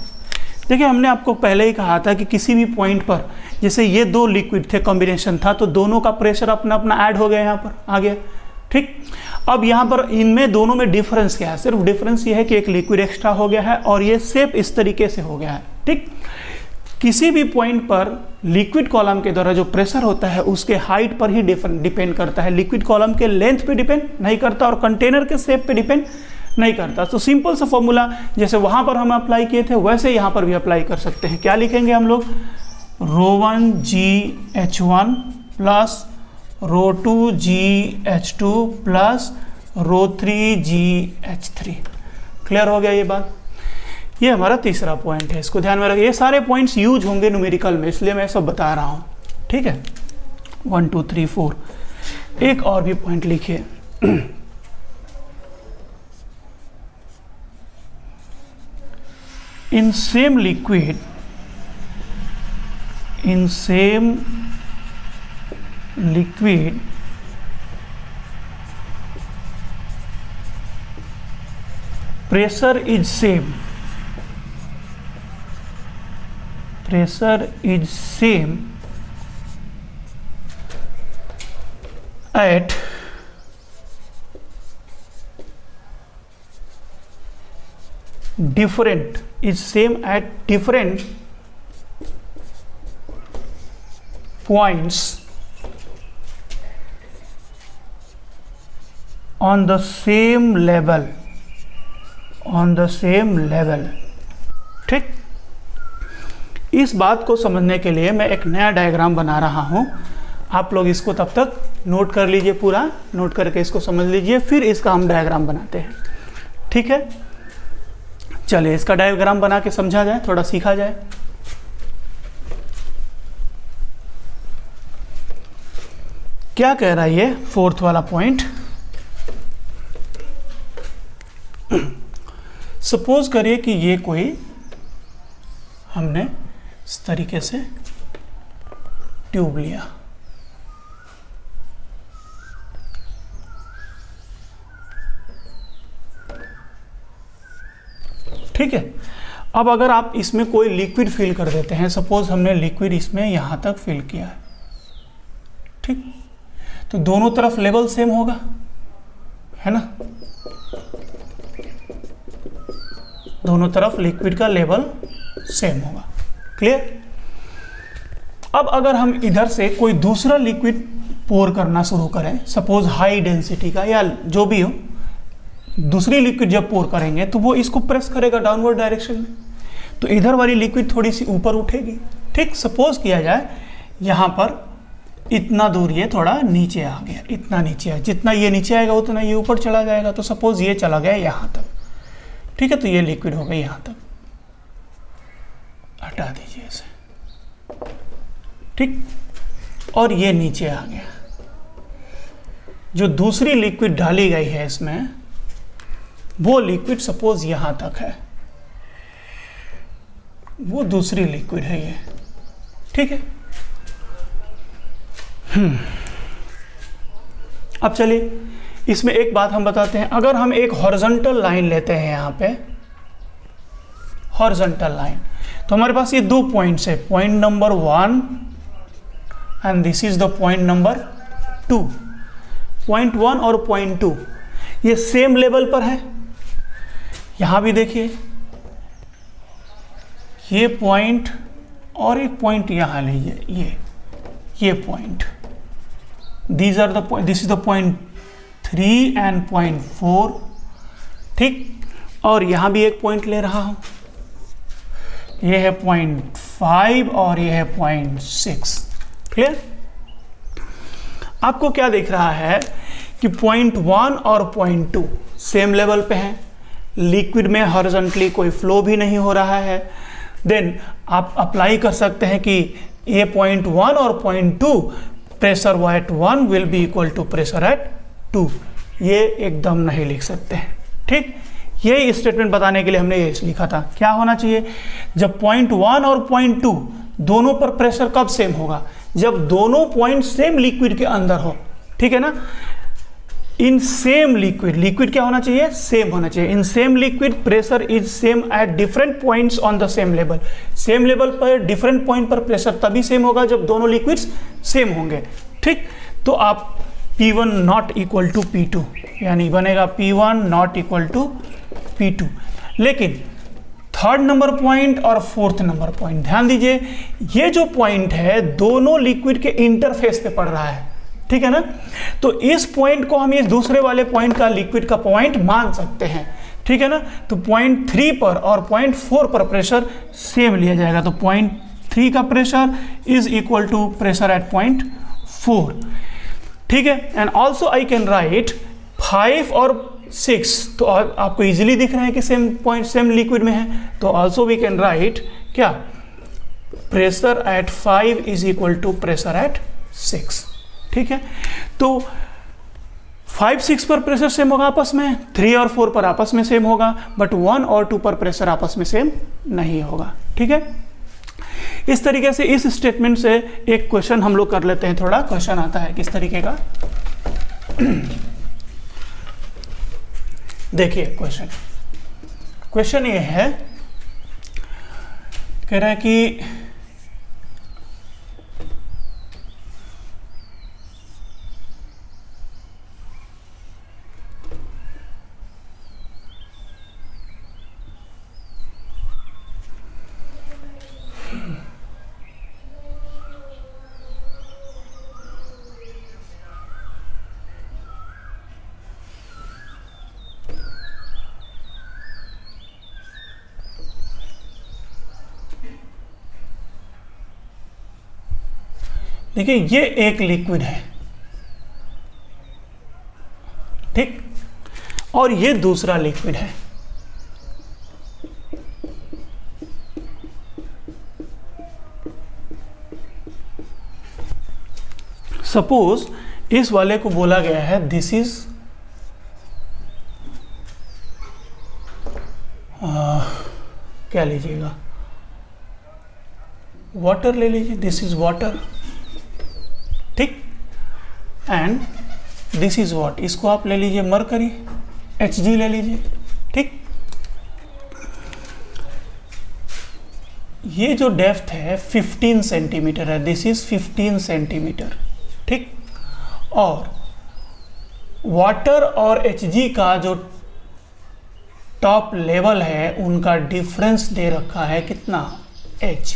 देखिए हमने आपको पहले ही कहा था कि किसी भी पॉइंट पर, जैसे ये 2 लिक्विड थे, कॉम्बिनेशन था, तो दोनों का प्रेशर अपना अपना ऐड हो गया, यहाँ पर आ गया, ठीक। अब यहाँ पर इनमें दोनों में डिफरेंस क्या है, सिर्फ डिफरेंस ये है कि एक लिक्विड एक्स्ट्रा हो गया है और ये शेप इस तरीके से हो गया है, ठीक। किसी भी पॉइंट पर लिक्विड कॉलम के द्वारा जो प्रेशर होता है उसके हाइट पर ही डिपेंड करता है, लिक्विड कॉलम के लेंथ पे डिपेंड नहीं करता और कंटेनर के शेप पे डिपेंड नहीं करता। तो सिंपल सा फॉर्मूला जैसे वहाँ पर हम अप्लाई किए थे वैसे यहाँ पर भी अप्लाई कर सकते हैं। क्या लिखेंगे हम लोग, ρ1g H1 plus ρ2g H2 plus ρ3g H3। Clear हो गया ये बात। ये हमारा तीसरा पॉइंट है, इसको ध्यान में रखिए। ये सारे पॉइंट्स यूज होंगे न्यूमेरिकल में, इसलिए मैं सब बता रहा हूँ, ठीक है। 1 2 3 4। एक और भी पॉइंट लिखिए, in same liquid, pressure is same at different points on the same level, ठीक। इस बात को समझने के लिए मैं एक नया डायग्राम बना रहा हूं, आप लोग इसको तब तक नोट कर लीजिए, पूरा नोट करके इसको समझ लीजिए, फिर इसका हम डायग्राम बनाते हैं, ठीक है। चलिए इसका डायग्राम बना के समझा जाए, थोड़ा सीखा जाए। क्या कह रहा है ये फोर्थ वाला पॉइंट, सपोज करिए कि ये कोई हमने इस तरीके से ट्यूब लिया, ठीक है। अब अगर आप इसमें कोई लिक्विड फिल कर देते हैं, सपोज हमने लिक्विड इसमें यहां तक फिल किया है, ठीक, तो दोनों तरफ लेवल सेम होगा, है ना, दोनों तरफ लिक्विड का लेवल सेम होगा, क्लियर। अब अगर हम इधर से कोई दूसरा लिक्विड पोर करना शुरू करें, सपोज हाई डेंसिटी का या जो भी हो, दूसरी लिक्विड जब पोर करेंगे तो वो इसको प्रेस करेगा डाउनवर्ड डायरेक्शन में, तो इधर वाली लिक्विड थोड़ी सी ऊपर उठेगी, ठीक। सपोज किया जाए यहाँ पर इतना दूर ये थोड़ा नीचे आ गया, इतना नीचे है, जितना ये नीचे आएगा उतना ये ऊपर चला जाएगा, तो सपोज ये चला गया यहाँ तक, ठीक है, तो ये लिक्विड हो गई यहाँ तक, हटा दीजिए इसे, ठीक। और ये नीचे आ गया, जो दूसरी लिक्विड डाली गई है इसमें, वो लिक्विड सपोज यहां तक है, वो दूसरी लिक्विड है ये, ठीक है। अब चलिए इसमें एक बात हम बताते हैं, अगर हम एक हॉरिजॉन्टल लाइन लेते हैं यहाँ पे, हॉरिजॉन्टल लाइन, तो हमारे पास ये दो पॉइंट्स है, point number 1 and this is the point number 2। Point 1 और पॉइंट 2 ये सेम लेवल पर है, यहां भी देखिए ये पॉइंट और एक पॉइंट यहां लीजिए, ये point, this is the point 3 and point 4, ठीक। और यहां भी एक पॉइंट ले रहा हूं, ये है पॉइंट 5 और ये है पॉइंट 6, क्लियर। आपको क्या दिख रहा है कि पॉइंट 1 और पॉइंट 2 सेम लेवल पे हैं, लिक्विड में हॉरिजॉन्टली कोई फ्लो भी नहीं हो रहा है, देन आप अप्लाई कर सकते हैं कि ये पॉइंट 1 और point 2 pressure at 1 will be equal to pressure at 2, ये एकदम नहीं लिख सकते हैं, ठीक। ये स्टेटमेंट बताने के लिए हमने ये लिखा था, क्या होना चाहिए, जब पॉइंट 1 और पॉइंट 2 दोनों पर प्रेशर कब सेम होगा, जब दोनों पॉइंट सेम लिक्विड के अंदर हो, ठीक है ना। इन सेम लिक्विड क्या होना चाहिए, सेम होना चाहिए। In same liquid pressure is same at different points on the same level, same level पर डिफरेंट पॉइंट पर प्रेशर तभी सेम होगा जब दोनों लिक्विड्स सेम होंगे, ठीक। तो आप P1 not equal to P2, यानी बनेगा P1 not equal to P2। लेकिन थर्ड नंबर पॉइंट और फोर्थ नंबर पॉइंट, ध्यान दीजिए, ये जो पॉइंट है दोनों लिक्विड के इंटरफेस पे पड़ रहा है, ठीक है ना। तो इस पॉइंट को हम इस दूसरे वाले पॉइंट का लिक्विड का पॉइंट मान सकते हैं, ठीक है ना। तो पॉइंट 3 पर और पॉइंट 4 पर प्रेशर सेम लिया जाएगा, तो पॉइंट 3 का pressure is equal to pressure at point 4, ठीक है। And also I can write 5 और 6, तो आपको इजीली दिख रहा है कि सेम पॉइंट सेम लिक्विड में है, तो ऑल्सो वी कैन राइट क्या, pressure at 5 is equal to pressure at 6, ठीक है। तो 5, 6 पर प्रेशर सेम होगा आपस में, 3 और 4 पर आपस में सेम होगा, बट 1 और 2 पर प्रेशर आपस में सेम नहीं होगा। ठीक है, इस तरीके से इस स्टेटमेंट से एक क्वेश्चन हम लोग कर लेते हैं। थोड़ा क्वेश्चन आता है किस तरीके का, देखिए क्वेश्चन ये है, कह रहा है कि देखिए ये एक लिक्विड है, ठीक, और ये दूसरा लिक्विड है। सपोज इस वाले को बोला गया है दिस इज क्या लीजिएगा, वाटर ले लीजिए, दिस इज वाटर, ठीक, एंड दिस इज व्हाट, इसको आप ले लीजिए मरकरी, Hg ले लीजिए, ठीक। ये जो डेप्थ है 15 सेंटीमीटर है, दिस इज 15 सेंटीमीटर, ठीक, और वाटर और Hg का जो टॉप लेवल है उनका डिफरेंस दे रखा है कितना, H।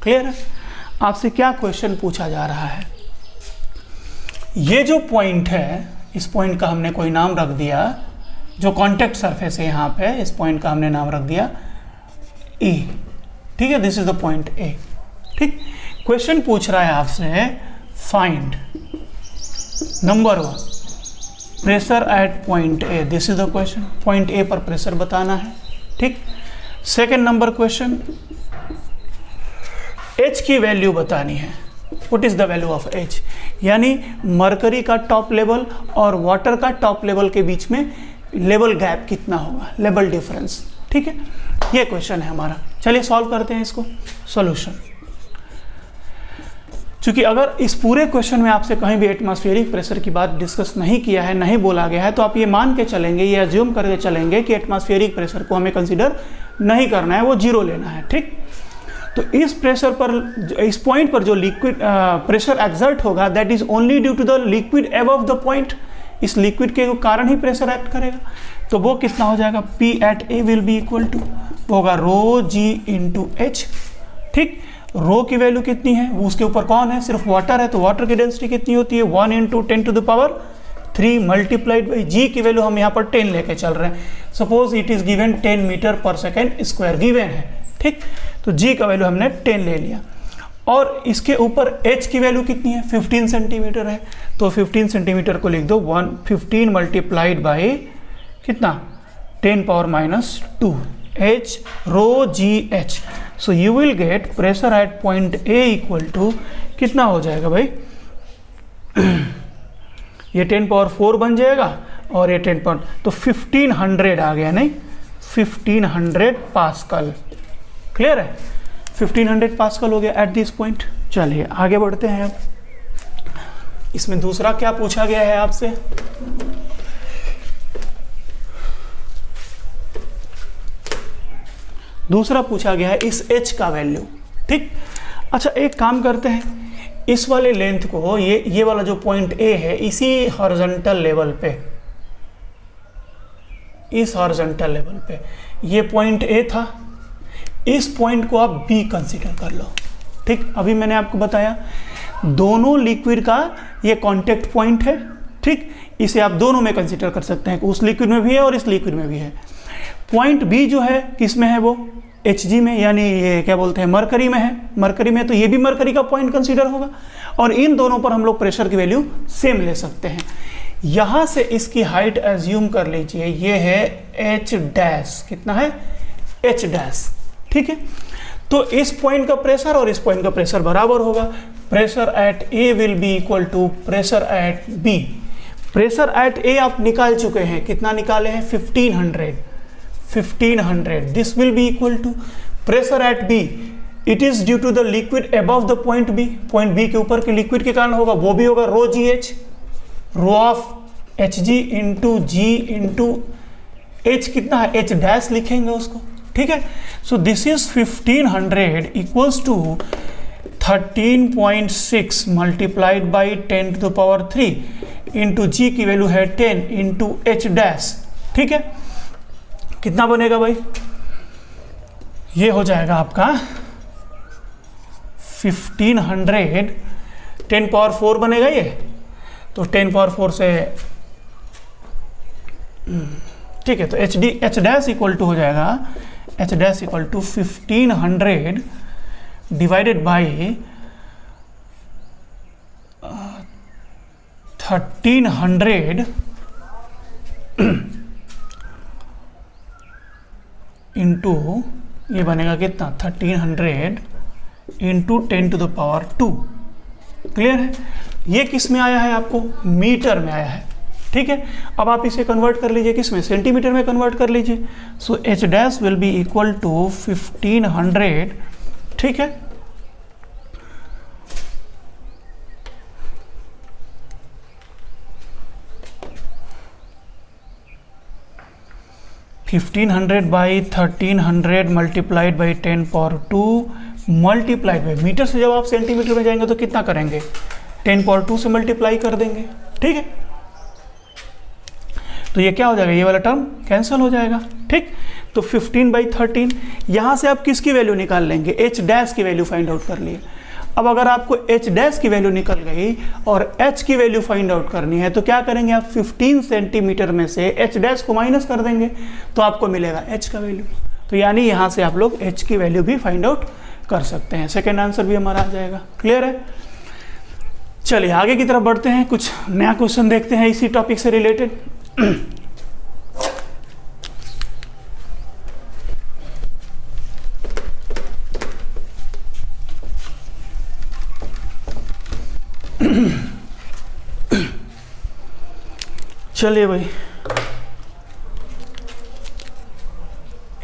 क्लियर है? आपसे क्या क्वेश्चन पूछा जा रहा है, ये जो पॉइंट है, इस पॉइंट का हमने कोई नाम रख दिया, जो कांटेक्ट सरफेस है यहाँ पे, इस पॉइंट का हमने नाम रख दिया E, ठीक है, this is the point A, ठीक। क्वेश्चन पूछ रहा है आपसे find number 1 pressure at point A, this is the question, point A पर प्रेशर बताना है, ठीक। सेकेंड नंबर क्वेश्चन H की वैल्यू बतानी है, what is the value of H, यानी मरकरी का टॉप लेवल और वाटर का टॉप लेवल के बीच में लेवल गैप कितना होगा, लेवल डिफरेंस, ठीक है। ये क्वेश्चन है हमारा, चलिए सॉल्व करते हैं इसको। सॉल्यूशन, क्योंकि अगर इस पूरे क्वेश्चन में आपसे कहीं भी एटमॉस्फेरिक प्रेशर की बात डिस्कस नहीं किया है, नहीं बोला गया है, तो आप ये मान के चलेंगे, ये अज्यूम करके चलेंगे कि एटमॉस्फेरिक प्रेशर को हमें कंसीडर नहीं करना है, वो जीरो लेना है, ठीक। तो इस प्रेशर पर, इस पॉइंट पर जो लिक्विड प्रेशर एक्सर्ट होगा that is only due to the liquid above the point, इस लिक्विड के कारण ही प्रेशर एक्ट करेगा। तो वो कितना हो जाएगा, P at A will be equal to होगा रो जी इंटू H, ठीक। रो की वैल्यू कितनी है, उसके ऊपर कौन है, सिर्फ वाटर है, तो वाटर की डेंसिटी कितनी होती है 1 into 10 to the power 3 multiplied by g की वैल्यू हम यहाँ पर 10 लेके चल रहे हैं। Suppose it is given 10 metre per second square given है, ठीक। तो g का वैल्यू हमने 10 ले लिया, और इसके ऊपर h की वैल्यू कितनी है 15 सेंटीमीटर है, तो 15 सेंटीमीटर को लिख दो 15 मल्टीप्लाइड बाई कितना 10 power minus 2 h rho g h। So you will get pressure at point A equal to कितना हो जाएगा भाई, ये 10 पावर 4 बन जाएगा और ये 10 पावर, तो 1500 आ गया, नहीं 1500 पास्कल। क्लियर है, 1500 पास्कल हो गया एट दिस पॉइंट। चलिए आगे बढ़ते हैं। अब इसमें दूसरा क्या पूछा गया है आपसे, दूसरा पूछा गया है इस H का वैल्यू, ठीक। अच्छा एक काम करते हैं, इस वाले लेंथ को, ये वाला जो पॉइंट A है, इसी हॉरिजॉन्टल लेवल पे, इस हॉरिजॉन्टल लेवल पे ये पॉइंट A था, इस पॉइंट को आप B कंसीडर कर लो, ठीक। अभी मैंने आपको बताया दोनों लिक्विड का ये कांटेक्ट पॉइंट है, ठीक। इसे आप दोनों में कंसीडर कर सकते हैं, उस लिक्विड में भी है और इस लिक्विड में भी है। पॉइंट B जो है किस में है, वो Hg में, यानी ये क्या बोलते हैं मरकरी में है, मरकरी में, तो ये भी मरकरी का पॉइंट कंसीडर होगा, और इन दोनों पर हम लोग प्रेशर की वैल्यू सेम ले सकते हैं। यहाँ से इसकी हाइट एज्यूम कर लीजिए, ये है H डैश, कितना है H डैश, ठीक है। तो इस पॉइंट का प्रेशर और इस पॉइंट का प्रेशर बराबर होगा, pressure at A will be equal to pressure at B। Pressure at A आप निकाल चुके हैं, कितना निकाले हैं 1500, this will be equal to pressure at B, it is due to the liquid above the point B, point B के ऊपर के लिक्विड के कारण होगा, वो भी होगा rho g h, rho of h g into g into h, कितना है एच डैश लिखेंगे उसको, ठीक है। So this is 1500 equals to 13.6 multiplied by 10 to the power 3 into g की वैल्यू है 10 इंटू एच डैश, ठीक है। कितना बनेगा भाई, ये हो जाएगा आपका 1500, 10 पावर 4 बनेगा ये, तो 10 पावर 4 से, ठीक है, तो एच डैश इक्वल टू हो जाएगा, h dash equal to 1500 divided by 1300 into, ये बनेगा कितना 1300 into 10 to the power 2, clear है। ये किस में आया है, आपको मीटर में आया है, ठीक है। अब आप इसे कन्वर्ट कर लीजिए, किस में, सेंटीमीटर में कन्वर्ट कर लीजिए। So h dash will be equal to 1500, ठीक है। Fifteen 1500 by 1300 multiplied by 10 power 2 multiplied by, metre से जब आप सेंटीमीटर में जाएंगे तो कितना करेंगे, 10 पावर 2 से मल्टीप्लाई कर देंगे, ठीक है। तो ये क्या हो जाएगा, ये वाला टर्म कैंसिल हो जाएगा, ठीक। तो 15/13, यहाँ से आप किसकी वैल्यू निकाल लेंगे, एच डैश की वैल्यू फाइंड आउट कर लिए। अब अगर आपको एच डैश की वैल्यू निकल गई और एच की वैल्यू फाइंड आउट करनी है तो क्या करेंगे आप, 15 सेंटीमीटर में से एच डैश को माइनस कर देंगे तो आपको मिलेगा एच का वैल्यू। तो यानी यहाँ से आप लोग एच की वैल्यू भी फाइंड आउट कर सकते हैं, सेकेंड आंसर भी हमारा आ जाएगा, क्लियर है। चलिए आगे की तरफ बढ़ते हैं, कुछ नया क्वेश्चन देखते हैं इसी टॉपिक से रिलेटेड। चलिए भाई,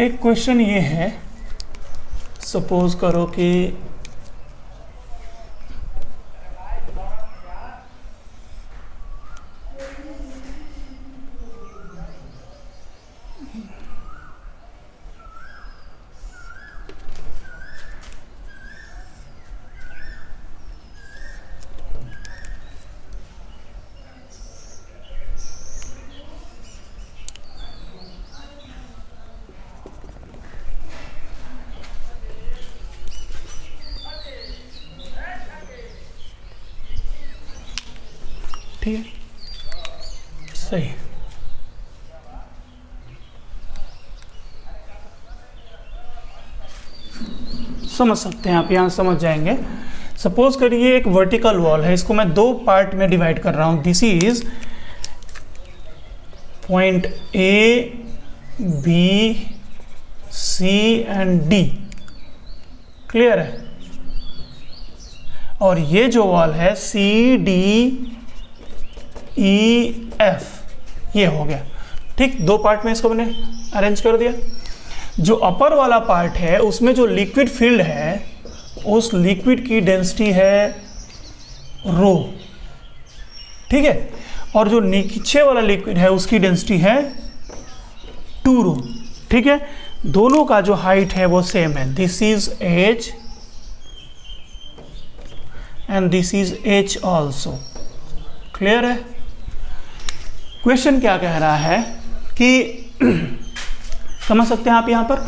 एक क्वेश्चन ये है, सपोज करो कि ठीक है, सही, समझ सकते हैं आप, यहाँ समझ जाएंगे। सपोज करिए एक वर्टिकल वॉल है, इसको मैं दो पार्ट में डिवाइड कर रहा हूँ। This is point A B C and D, clear है। और ये जो वॉल है सी डी ई एफ, ये हो गया, ठीक। दो पार्ट में इसको मैंने अरेंज कर दिया। जो अपर वाला पार्ट है उसमें जो लिक्विड फील्ड है उस लिक्विड की डेंसिटी है रो, ठीक है। और जो नीचे वाला लिक्विड है उसकी डेंसिटी है 2 रो, ठीक है। दोनों का जो हाइट है वो सेम है, this is H and this is H also, clear है। क्वेश्चन क्या कह रहा है कि समझ सकते हैं आप, यहाँ पर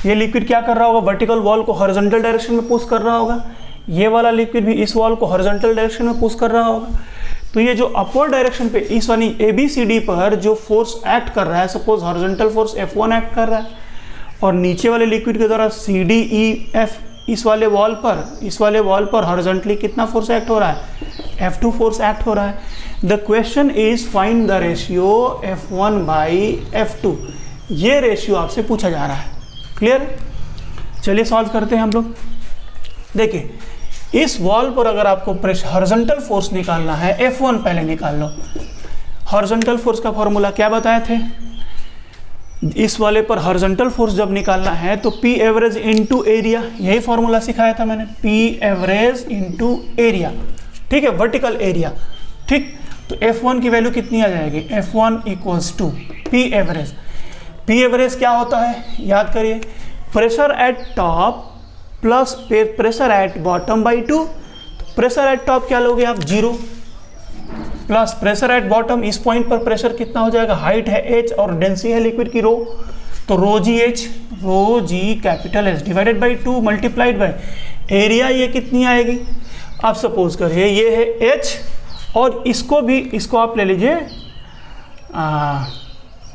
ये लिक्विड क्या कर रहा होगा, वर्टिकल वॉल को हॉरिजॉन्टल डायरेक्शन में पुश कर रहा होगा, ये वाला लिक्विड भी इस वॉल को हॉरिजॉन्टल डायरेक्शन में पुश कर रहा होगा। तो ये जो अपवर्ड डायरेक्शन पे इस वाली ABCD पर जो फोर्स एक्ट कर रहा है, suppose horizontal force F1 act कर रहा है और नीचे वाले लिक्विड के द्वारा CDEF इस वाले वॉल पर हॉरिजॉन्टली कितना फोर्स एक्ट हो रहा है, F2 फोर्स एक्ट हो रहा है। The question is find the ratio F1/F2, ये रेशियो आपसे पूछा जा रहा है, क्लियर। चलिए सॉल्व करते हैं हम लोग। देखिए इस वॉल पर अगर आपको हॉरिजॉन्टल फोर्स निकालना है, F1 पहले निकाल लो, हॉरिजॉन्टल फोर्स का फॉर्मूला क्या बताए थे? इस वाले पर हॉरिजॉन्टल फोर्स जब निकालना है तो पी एवरेज इंटू एरिया, यही फॉर्मूला सिखाया था मैंने, पी एवरेज इंटू एरिया, ठीक है, वर्टिकल एरिया, ठीक। तो F1 की वैल्यू कितनी आ जाएगी? F1 equals to p average. P average क्या होता है याद करिए, pressure at top plus pressure at bottom by 2। Pressure at top क्या लोगे आप? 0 प्लस प्रेशर एट बॉटम, इस पॉइंट पर प्रेशर कितना हो जाएगा? हाइट है h और डेंसिटी है लिक्विड की रो, तो rho g h, rho g capital h divided by 2 multiplied by area, ये कितनी आएगी? आप सपोज करिए ये है h और इसको भी, इसको आप ले लीजिए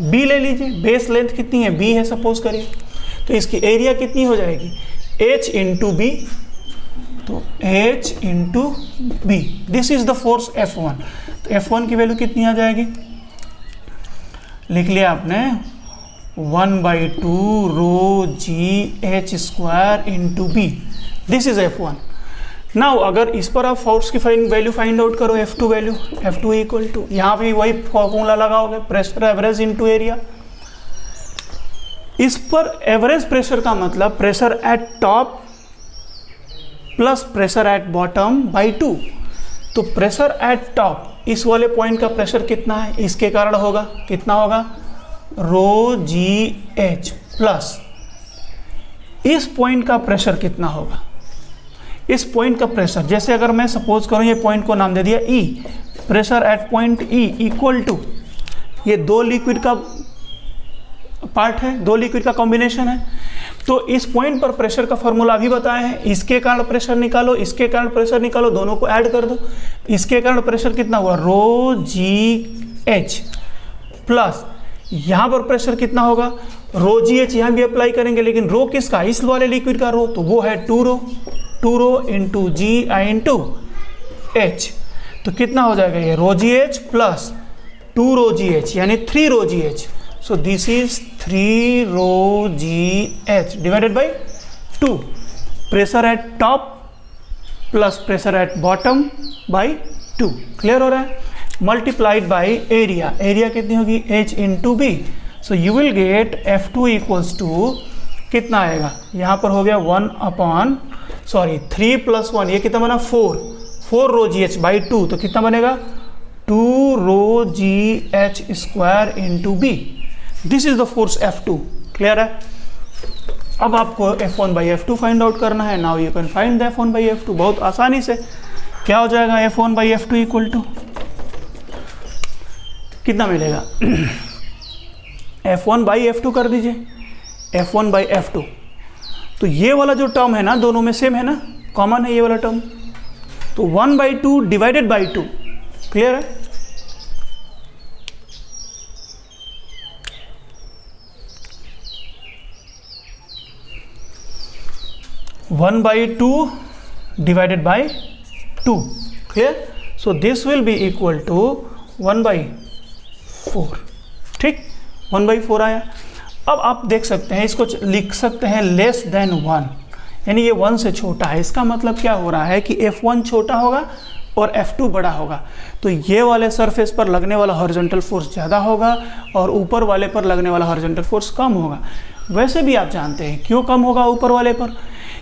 b ले लीजिए, बेस लेंथ कितनी है? b है सपोज करिए, तो इसकी एरिया कितनी हो जाएगी? h इंटू बी, तो h into b, this is the force F1। तो F1 की वैल्यू कितनी आ जाएगी? लिख लिया आपने 1/2 rho g h square into b, this is F1। Now अगर इस पर आप फोर्स की वैल्यू फाइंड आउट करो, F2 value, F2 equal to, यहाँ भी वही फॉर्मूला लगाओगे, प्रेशर एवरेज इंटू एरिया। इस पर एवरेज प्रेशर का मतलब pressure at top plus pressure at bottom by 2। तो प्रेशर एट टॉप, इस वाले पॉइंट का प्रेशर कितना है? इसके कारण होगा, कितना होगा? रो जी एच प्लस इस पॉइंट का प्रेशर कितना होगा? इस पॉइंट का प्रेशर, जैसे अगर मैं सपोज करूं ये पॉइंट को नाम दे दिया E, pressure at point E equal to, ये दो लिक्विड का पार्ट है, दो लिक्विड का कॉम्बिनेशन है, तो इस पॉइंट पर प्रेशर का फॉर्मूला अभी बताया है, इसके कारण प्रेशर निकालो, इसके कारण प्रेशर निकालो, दोनों को ऐड कर दो, इसके कारण प्रेशर कितना हुआ? रो जी एच प्लस यहाँ पर प्रेशर कितना होगा? रो जी एच यहाँ भी अप्लाई करेंगे, लेकिन रो किसका? इस वाले लिक्विड का रो, तो वो है 2 rho into g I into h, तो कितना हो जाएगा ये? Rho g h plus 2 rho g h यानी 3 rho g h. So this is 3 rho g h divided by 2, pressure at top plus pressure at bottom by 2, clear हो रहा है? Multiplied by area, area कितनी होगी? h into b, so you will get F2 equals to कितना आएगा? यहाँ पर हो गया 3 plus 1, ये कितना बना? 4 रो जी एच बाई 2, तो कितना बनेगा? 2 rho g h square into b, this is the force F2, clear है? अब आपको F1 by F2 find out करना है। Now you can find the F1 by F2 बहुत आसानी से। क्या हो जाएगा? F1 by F2 equal to कितना मिलेगा? F1 बाई F2 कर दीजिए, F1 बाई F2, तो ये वाला जो टर्म है ना, दोनों में सेम है ना, कॉमन है ये वाला टर्म, तो 1/2 डिवाइडेड बाई 2, क्लियर है? One by 2 divided by 2, clear? So this will be equal to 1/4, ठीक, 1/4 आया। अब आप देख सकते हैं, इसको लिख सकते हैं लेस देन 1, यानी ये 1 से छोटा है। इसका मतलब क्या हो रहा है कि F1 छोटा होगा और F2 बड़ा होगा, तो ये वाले सरफेस पर लगने वाला हॉरिजॉन्टल फोर्स ज़्यादा होगा और ऊपर वाले पर लगने वाला हॉरिजॉन्टल फोर्स कम होगा। वैसे भी आप जानते हैं क्यों कम होगा ऊपर वाले पर,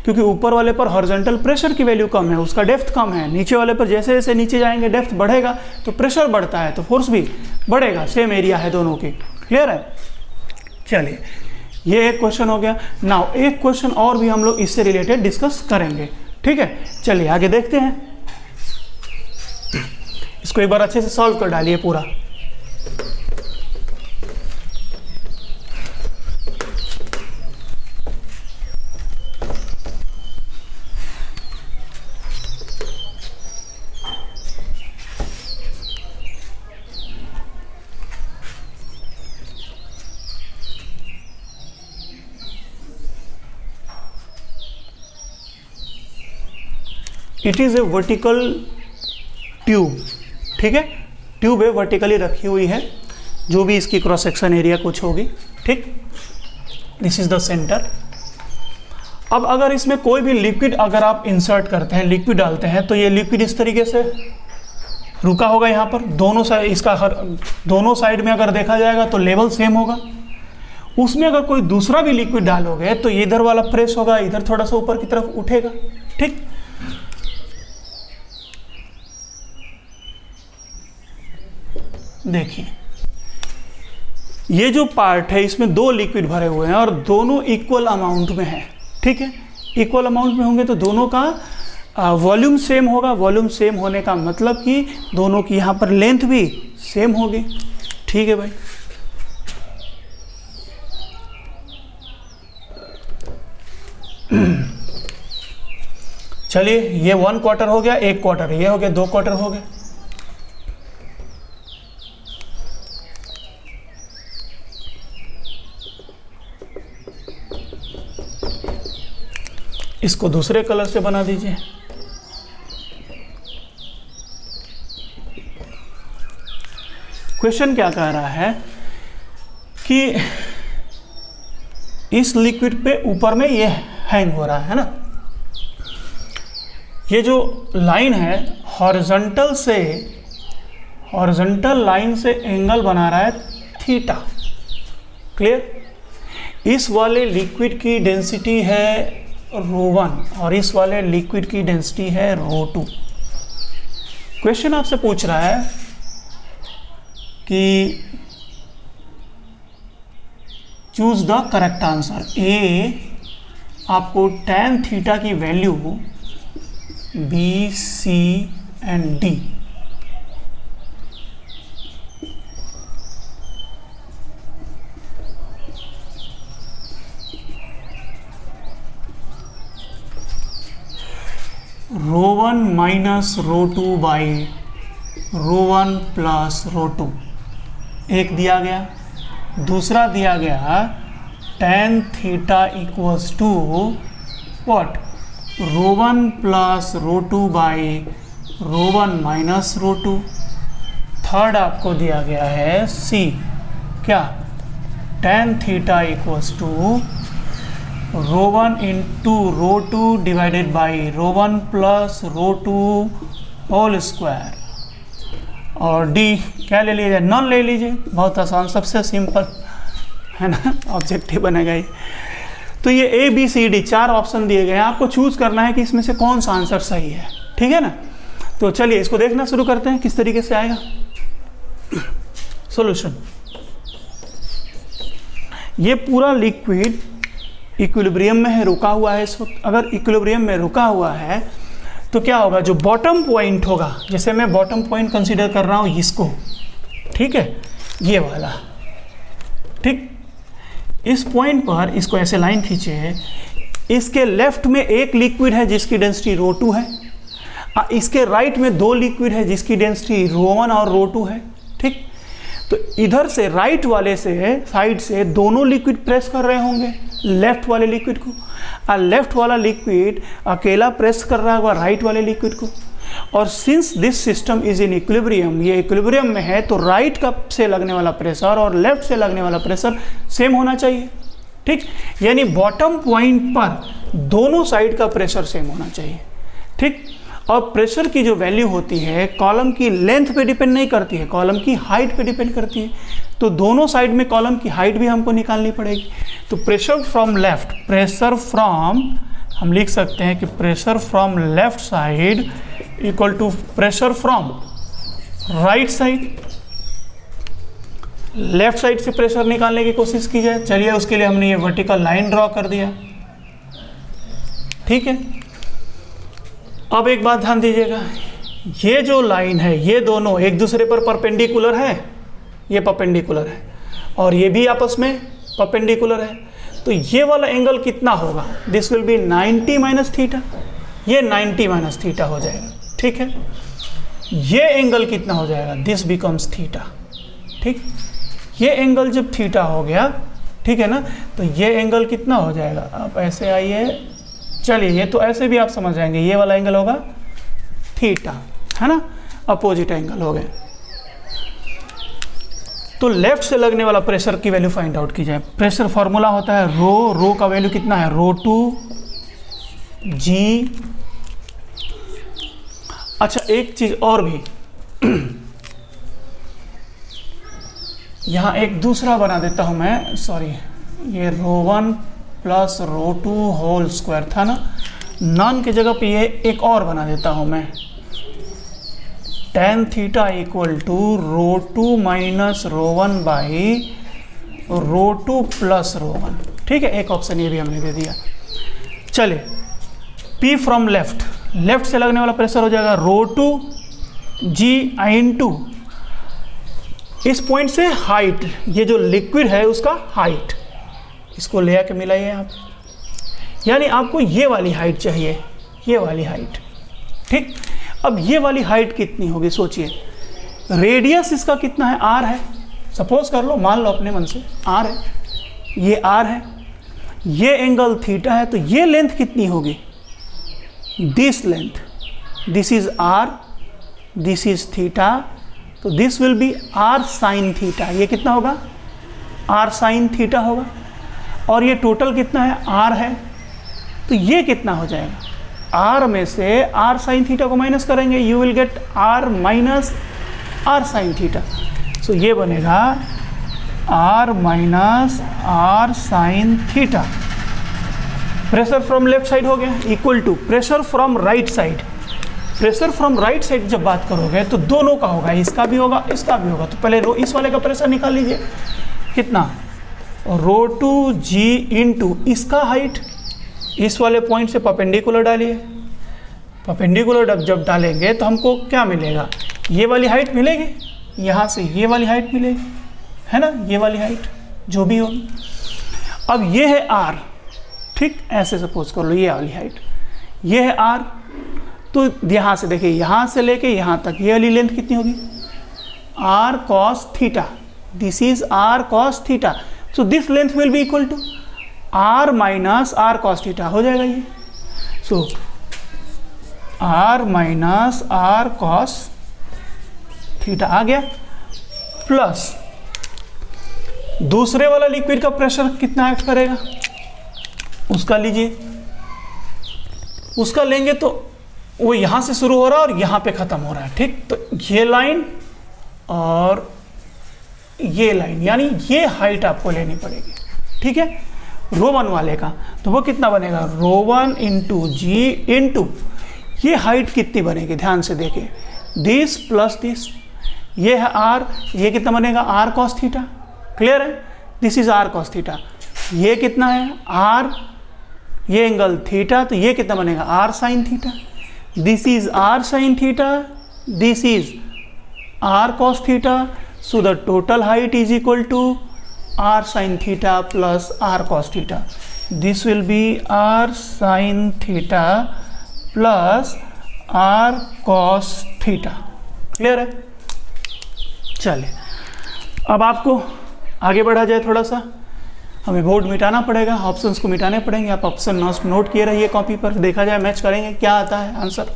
क्योंकि ऊपर वाले पर हॉरिजॉन्टल प्रेशर की वैल्यू कम है, उसका डेप्थ कम है। नीचे वाले पर जैसे जैसे नीचे जाएंगे डेप्थ बढ़ेगा तो प्रेशर बढ़ता है, तो फोर्स भी बढ़ेगा, सेम एरिया है दोनों की, क्लियर है? चलिए, ये एक क्वेश्चन हो गया। नाउ एक क्वेश्चन और भी हम लोग इससे रिलेटेड डिस्कस करेंगे, ठीक है? चलिए आगे देखते हैं, इसको एक बार अच्छे से सॉल्व कर डालिए पूरा। It is a vertical tube, ठीक है? ट्यूब है, वर्टिकली रखी हुई है, जो भी इसकी क्रॉस सेक्शन एरिया कुछ होगी, ठीक? This is the centre. अब अगर इसमें कोई भी लिक्विड अगर आप इंसर्ट करते हैं, लिक्विड डालते हैं, तो ये लिक्विड इस तरीके से रुका होगा यहाँ पर, दोनों साइड इसका दोनों साइड में अगर देखा जाएगा तो लेवल सेम होगा। उसमें अगर कोई दूसरा भी लिक्विड डालोगे तो इधर वाला प्रेस होगा, इधर थोड़ा सा ऊपर की तरफ उठेगा। ठीक, देखिए ये जो पार्ट है इसमें दो लिक्विड भरे हुए हैं और दोनों इक्वल अमाउंट में है। ठीक है, इक्वल अमाउंट में होंगे तो दोनों का वॉल्यूम सेम होगा। वॉल्यूम सेम होने का मतलब कि दोनों की यहाँ पर लेंथ भी सेम होगी। ठीक है भाई, चलिए ये 1 क्वार्टर हो गया, 1 क्वार्टर ये हो गया, 2 क्वार्टर हो गए। इसको दूसरे कलर से बना दीजिए। क्वेश्चन क्या कह रहा है कि इस लिक्विड पे ऊपर में ये हैंग हो रहा है ना, ये जो लाइन है हॉरिजॉन्टल लाइन से एंगल बना रहा है थीटा। क्लियर? इस वाले लिक्विड की डेंसिटी है ρ1 और इस वाले लिक्विड की डेंसिटी है ρ2। क्वेश्चन आपसे पूछ रहा है कि choose the correct answer. A, आपको tan थीटा की value B, C and D ρ1 minus ρ2 by ρ1 plus ρ2 एक दिया गया। दूसरा दिया गया tan theta equals to what, ρ1 plus ρ2 by ρ1 minus ρ2। Third आपको दिया गया है C, क्या, tan theta equals to ρ1 into ρ2 divided by ρ1 plus ρ2 whole square. और D क्या ले लीजिए, नॉन ले लीजिए। बहुत आसान, सबसे सिंपल है ना, ऑब्जेक्टिव बनेगा ये। तो ये A B C D 4 option दिए गए हैं, आपको चूज करना है कि इसमें से कौन सा आंसर सही है। ठीक है ना, तो चलिए इसको देखना शुरू करते हैं किस तरीके से आएगा सॉल्यूशन। ये पूरा लिक्विड इक्विलिब्रियम में है, रुका हुआ है इस वक्त। अगर इक्विलिब्रियम में रुका हुआ है तो क्या होगा, जो बॉटम पॉइंट होगा, जैसे मैं बॉटम पॉइंट कंसीडर कर रहा हूँ इसको, ठीक है, ये वाला, ठीक, इस पॉइंट पर इसको ऐसे लाइन खींचे, इसके लेफ्ट में एक लिक्विड है जिसकी डेंसिटी ρ2 है, इसके राइट में दो लिक्विड है जिसकी डेंसिटी ρ1 और ρ2 है। ठीक, तो इधर से राइट वाले से साइड से दोनों लिक्विड प्रेस कर रहे होंगे लेफ्ट वाले लिक्विड को, और लेफ्ट वाला लिक्विड अकेला प्रेस कर रहा होगा राइट वाले लिक्विड को। और since this system is in equilibrium, ये इक्विलिब्रियम में है, तो राइट का से लगने वाला प्रेशर और लेफ्ट से लगने वाला प्रेशर सेम होना चाहिए। ठीक, यानी बॉटम पॉइंट पर दोनों साइड का प्रेशर सेम होना चाहिए। ठीक, और प्रेशर की जो वैल्यू होती है कॉलम की लेंथ पे डिपेंड नहीं करती है, कॉलम की हाइट पे डिपेंड करती है। तो दोनों साइड में कॉलम की हाइट भी हमको निकालनी पड़ेगी। तो pressure from left, pressure from, हम लिख सकते हैं कि pressure from left side equal to pressure from right side. Left side से प्रेशर निकालने की कोशिश की जाए। चलिए उसके लिए हमने ये वर्टिकल लाइन ड्रॉ कर दिया। ठीक है, अब एक बात ध्यान दीजिएगा, ये जो लाइन है ये दोनों एक दूसरे पर परपेंडिकुलर है, ये परपेंडिकुलर है और ये भी आपस में परपेंडिकुलर है। तो ये वाला एंगल कितना होगा, this will B 90 minus theta, ये 90 माइनस थीटा हो जाएगा। ठीक है, ये एंगल कितना हो जाएगा, दिस बिकम्स थीटा। ठीक, ये एंगल जब थीटा हो गया, ठीक है ना, तो ये एंगल कितना हो जाएगा, आप ऐसे आइए, चलिए ये तो ऐसे भी आप समझ जाएंगे, ये वाला एंगल होगा थीटा, है ना, अपोजिट एंगल हो गए। तो लेफ्ट से लगने वाला प्रेशर की वैल्यू फाइंड आउट की जाए। प्रेशर फॉर्मूला होता है रो का वैल्यू कितना है, ρ2 G। अच्छा एक चीज़ और भी यहाँ एक दूसरा बना देता हूँ मैं, सॉरी, ये ρ1 प्लस ρ2 होल स्क्वायर था ना, नॉन की जगह पे ये एक और बना देता हूँ मैं, tan theta equal to ρ2 minus ρ1 by ρ2 plus ρ1। ठीक है, एक ऑप्शन ये भी हमने दे दिया। चलिए, P फ्रॉम लेफ्ट, लेफ्ट से लगने वाला प्रेशर हो जाएगा ρ2 G इंटू इस पॉइंट से हाइट, ये जो लिक्विड है उसका हाइट, इसको ले आके मिलाइए आप, यानी आपको ये वाली हाइट चाहिए, ये वाली हाइट। ठीक, अब ये वाली हाइट कितनी होगी सोचिए, रेडियस इसका कितना है, r है, सपोज कर लो, मान लो अपने मन से r है, ये r है, ये एंगल थीटा है, तो ये लेंथ कितनी होगी, this length, this is r, this is theta, तो this will be r sine theta. ये कितना होगा, r साइन थीटा होगा, और ये टोटल कितना है, r है, तो ये कितना हो जाएगा, r में से r साइन थीटा को माइनस करेंगे, you will get r minus r sine theta. So ये बनेगा r minus r sine theta. Pressure from left side हो गया equal to pressure from right side. Pressure from right side जब बात करोगे तो दोनों का होगा, इसका भी होगा, इसका भी होगा। तो पहले इस वाले का प्रेशर निकाल लीजिए, कितना, ρ2G इंटू इसका हाइट, इस वाले पॉइंट से परपेंडिकुलर डालिए, परपेंडिकुलर जब डालेंगे तो हमको क्या मिलेगा, ये वाली हाइट मिलेगी, यहाँ से ये वाली हाइट मिलेगी, है ना, ये वाली हाइट जो भी होगी। अब ये है r, ठीक, ऐसे सपोज कर लो, ये वाली हाइट, ये है r, तो यहाँ से देखिए, यहाँ से लेके यहाँ तक ये वाली लेंथ कितनी होगी, r cos theta, this is r cos theta, so this length will be equal to r minus r cos theta हो जाएगा ये। So r minus r cos theta आ गया, प्लस दूसरे वाला लिक्विड का प्रेशर कितना एक्ट करेगा, उसका लीजिए, उसका लेंगे तो वो यहाँ से शुरू हो रहा है और यहाँ पे ख़त्म हो रहा है। ठीक, तो ये लाइन और ये लाइन, यानी ये हाइट आपको लेनी पड़ेगी। ठीक है, ρ1 वाले का, तो वो कितना बनेगा, ρ1 इंटू जी इंटू ये हाइट कितनी बनेगी, ध्यान से देखिए, दिस प्लस दिस, ये है r, ये कितना बनेगा, r cos थीटा, क्लियर है, this is r cos theta, ये कितना है r, ये एंगल थीटा, तो ये कितना बनेगा, r sine theta, this is r sine theta, this is r cos theta, so the total height is equal to r sine theta plus r cos theta, this will be r sine theta plus r cos theta. Clear है, चलिए अब आपको आगे बढ़ा जाए, थोड़ा सा हमें बोर्ड मिटाना पड़ेगा, ऑप्शंस को मिटाने पड़ेंगे। आप ऑप्शन नोट किए रहिए कॉपी पर, देखा जाए, मैच करेंगे क्या आता है आंसर।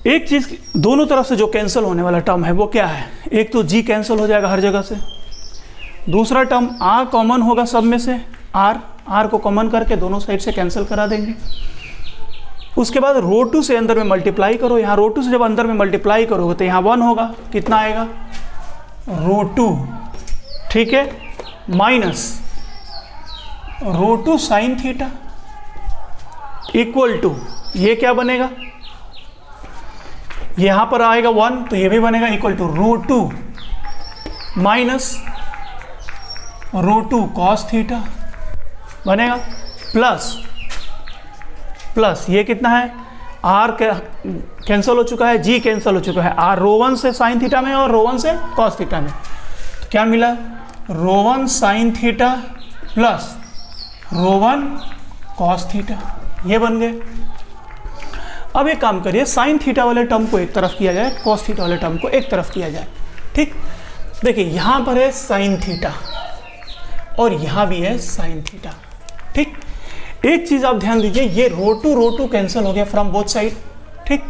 एक चीज दोनों तरफ से जो कैंसिल होने वाला टर्म है वो क्या है, एक तो जी कैंसिल हो जाएगा हर जगह से, दूसरा टर्म आर कॉमन होगा सब में से, आर को कॉमन करके दोनों साइड से कैंसिल करा देंगे। उसके बाद ρ2 से अंदर में मल्टीप्लाई करो, यहाँ ρ2 से जब अंदर में मल्टीप्लाई करोगे तो यहाँ 1 होगा, कितना आएगा, ρ2, ठीक है, minus ρ2 sine theta equal to, ये क्या बनेगा, यहाँ पर आएगा 1, तो ये भी बनेगा equal to ρ2 minus ρ2 cos theta बनेगा, प्लस ये कितना है, r कैंसिल हो चुका है, g कैंसिल हो चुका है, r ρ1 से साइन थीटा में और ρ1 से cos थीटा में, तो क्या मिला, ρ1 sine theta plus ρ1 cos theta, ये बन गए। अब एक काम करिए, साइन थीटा वाले टर्म को एक तरफ किया जाए, cos थीटा वाले टर्म को एक तरफ किया जाए। ठीक, देखिए यहाँ पर है साइन थीटा और यहाँ भी है साइन थीटा। ठीक, एक चीज़ आप ध्यान दीजिए, ये ρ2 कैंसिल हो गया फ्रॉम बोथ साइड। ठीक,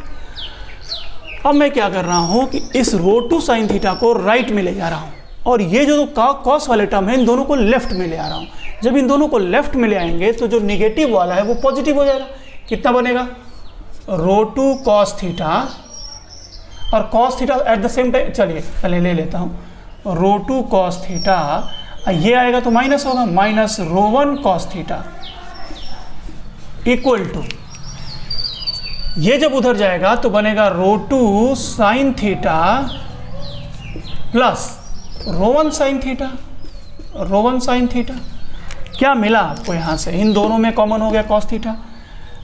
अब मैं क्या कर रहा हूँ कि इस ρ2 साइन थीटा को राइट में ले जा रहा हूँ और ये जो कॉस वाले टर्म है इन दोनों को लेफ्ट में ले आ रहा हूँ, जब इन दोनों को लेफ्ट में ले आएंगे तो जो निगेटिव वाला है वो पॉजिटिव हो जाएगा। कितना बनेगा, रो2 cos थीटा, और cos theta at the same time, चलिए पहले ले लेता हूँ, रो2 cos थीटा, ये आएगा तो माइनस होगा, minus rho one cos theta equal to, ये जब उधर जाएगा तो बनेगा rho two sin theta plus rho one sin theta, rho one sin theta. क्या मिला आपको यहाँ से, इन दोनों में कॉमन हो गया cos थीटा,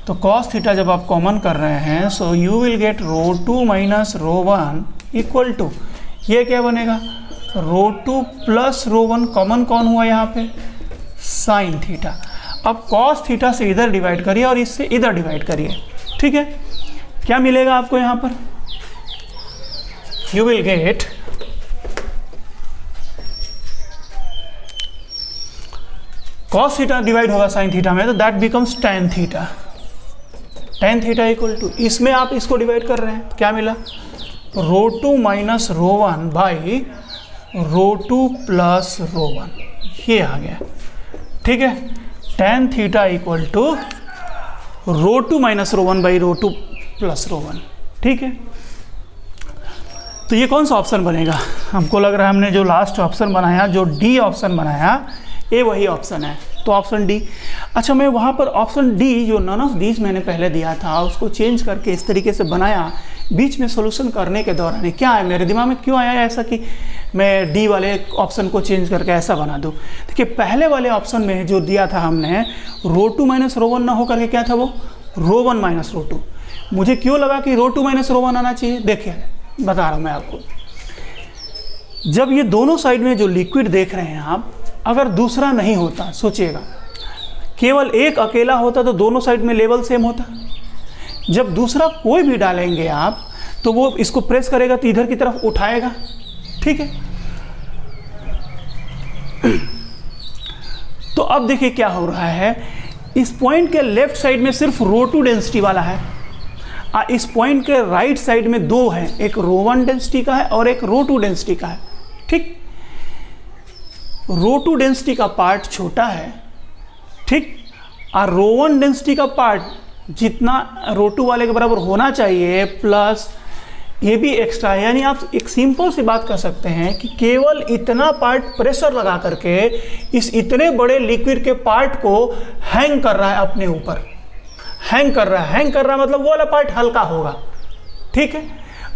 तो cos थीटा जब आप कॉमन कर रहे हैं so you will get rho two minus rho one equal to, ये क्या बनेगा, रो2 प्लस रो1, कॉमन कौन हुआ यहाँ पे, sin थीटा। अब cos थीटा से इधर डिवाइड करिए और इससे इधर डिवाइड करिए, ठीक है। क्या मिलेगा आपको यहाँ पर, you will get cos theta divide होगा sin थीटा में, तो that becomes tan theta, tan theta equal to, इसमें आप इसको डिवाइड कर रहे हैं, क्या मिला, rho two minus rho one by rho two plus rho one, ये आ गया, ठीक है। tan theta equal to rho two minus rho one by rho two plus rho one, ठीक है। तो ये कौन सा ऑप्शन बनेगा, हमको लग रहा है हमने जो लास्ट ऑप्शन बनाया, जो डी ऑप्शन बनाया, ये वही ऑप्शन है, तो ऑप्शन डी। अच्छा, मैं वहाँ पर ऑप्शन डी जो नन ऑफ दीज मैंने पहले दिया था उसको चेंज करके इस तरीके से बनाया, बीच में सॉल्यूशन करने के दौरान क्या है मेरे दिमाग में, क्यों आया ऐसा कि मैं डी वाले ऑप्शन को चेंज करके ऐसा बना दूँ। देखिए पहले वाले ऑप्शन में जो दिया था हमने, रो2 माइनस रो1 ना हो करके क्या था वो, रो1 माइनस रो2। मुझे क्यों लगा कि रो2 माइनस रो1 आना चाहिए, देखिए बता रहा हूँ मैं आपको, जब ये दोनों साइड में जो लिक्विड देख रहे हैं आप, अगर दूसरा नहीं होता, सोचिएगा केवल एक अकेला होता तो दोनों साइड में लेवल सेम होता। जब दूसरा कोई भी डालेंगे आप तो वो इसको प्रेस करेगा तो इधर की तरफ उठाएगा, ठीक है। तो अब देखिए क्या हो रहा है, इस पॉइंट के लेफ्ट साइड में सिर्फ रो2 डेंसिटी वाला है, इस पॉइंट के राइट साइड में दो है, एक रो1 डेंसिटी का है और एक रो2 डेंसिटी का है, ठीक। रो2 डेंसिटी का पार्ट छोटा है, ठीक, और रो1 डेंसिटी का पार्ट जितना रो2 वाले के बराबर होना चाहिए प्लस ये भी एक्स्ट्रा है। यानी आप एक सिंपल सी बात कर सकते हैं कि केवल इतना पार्ट प्रेशर लगा करके इस इतने बड़े लिक्विड के पार्ट को हैंग कर रहा है अपने ऊपर, हैंग कर रहा है मतलब वो वाला पार्ट हल्का होगा, ठीक है।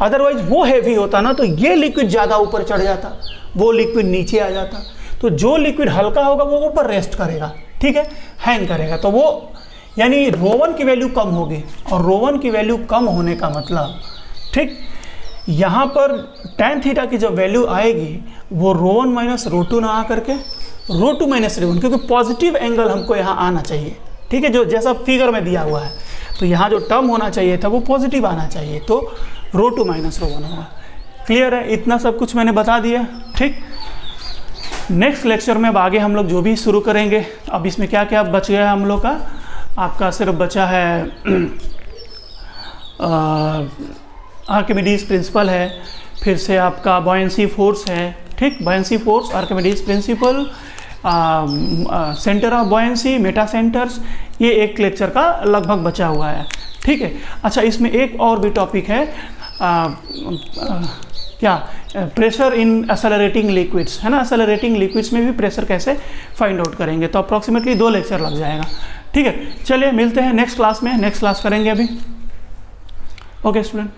अदरवाइज वो हैवी होता ना तो ये लिक्विड ज़्यादा ऊपर चढ़ जाता, वो लिक्विड नीचे आ जाता। तो जो लिक्विड हल्का होगा वो ऊपर रेस्ट करेगा, ठीक है, हैंग करेगा, तो वो यानी रो1 की वैल्यू कम होगी, और रो1 की वैल्यू कम होने का मतलब, ठीक, यहाँ पर tan थीटा की जो वैल्यू आएगी वो रो1 माइनस रो2 ना आ करके रो2 माइनस रो1, क्योंकि पॉजिटिव एंगल हमको यहाँ आना चाहिए, ठीक है, जो जैसा फिगर में दिया हुआ है। तो यहाँ जो टर्म होना चाहिए था वो पॉजिटिव आना चाहिए, तो रो2 माइनस रो1 होगा। क्लियर है, इतना सब कुछ मैंने बता दिया, ठीक। नेक्स्ट लेक्चर में अब आगे हम लोग जो भी शुरू करेंगे, अब इसमें क्या क्या बच गया है हम लोग का, आपका सिर्फ बचा है आर्किमिडीज प्रिंसिपल है, फिर से आपका बॉयंसी फोर्स है, ठीक, buoyancy force, Archimedes principal, centre of buoyancy, Meta centres, ये एक लेक्चर का लगभग बचा हुआ है, ठीक है। अच्छा, इसमें एक और भी टॉपिक है, क्या, प्रेशर इन एक्सेलरेटिंग लिक्विड्स, है ना, एक्सेलरेटिंग लिक्विड्स में भी प्रेशर कैसे फाइंड आउट करेंगे, तो अप्रॉक्सीमेटली 2 लेक्चर लग जाएगा, ठीक है। चलिए मिलते हैं नेक्स्ट क्लास में, नेक्स्ट क्लास करेंगे अभी। Okay student.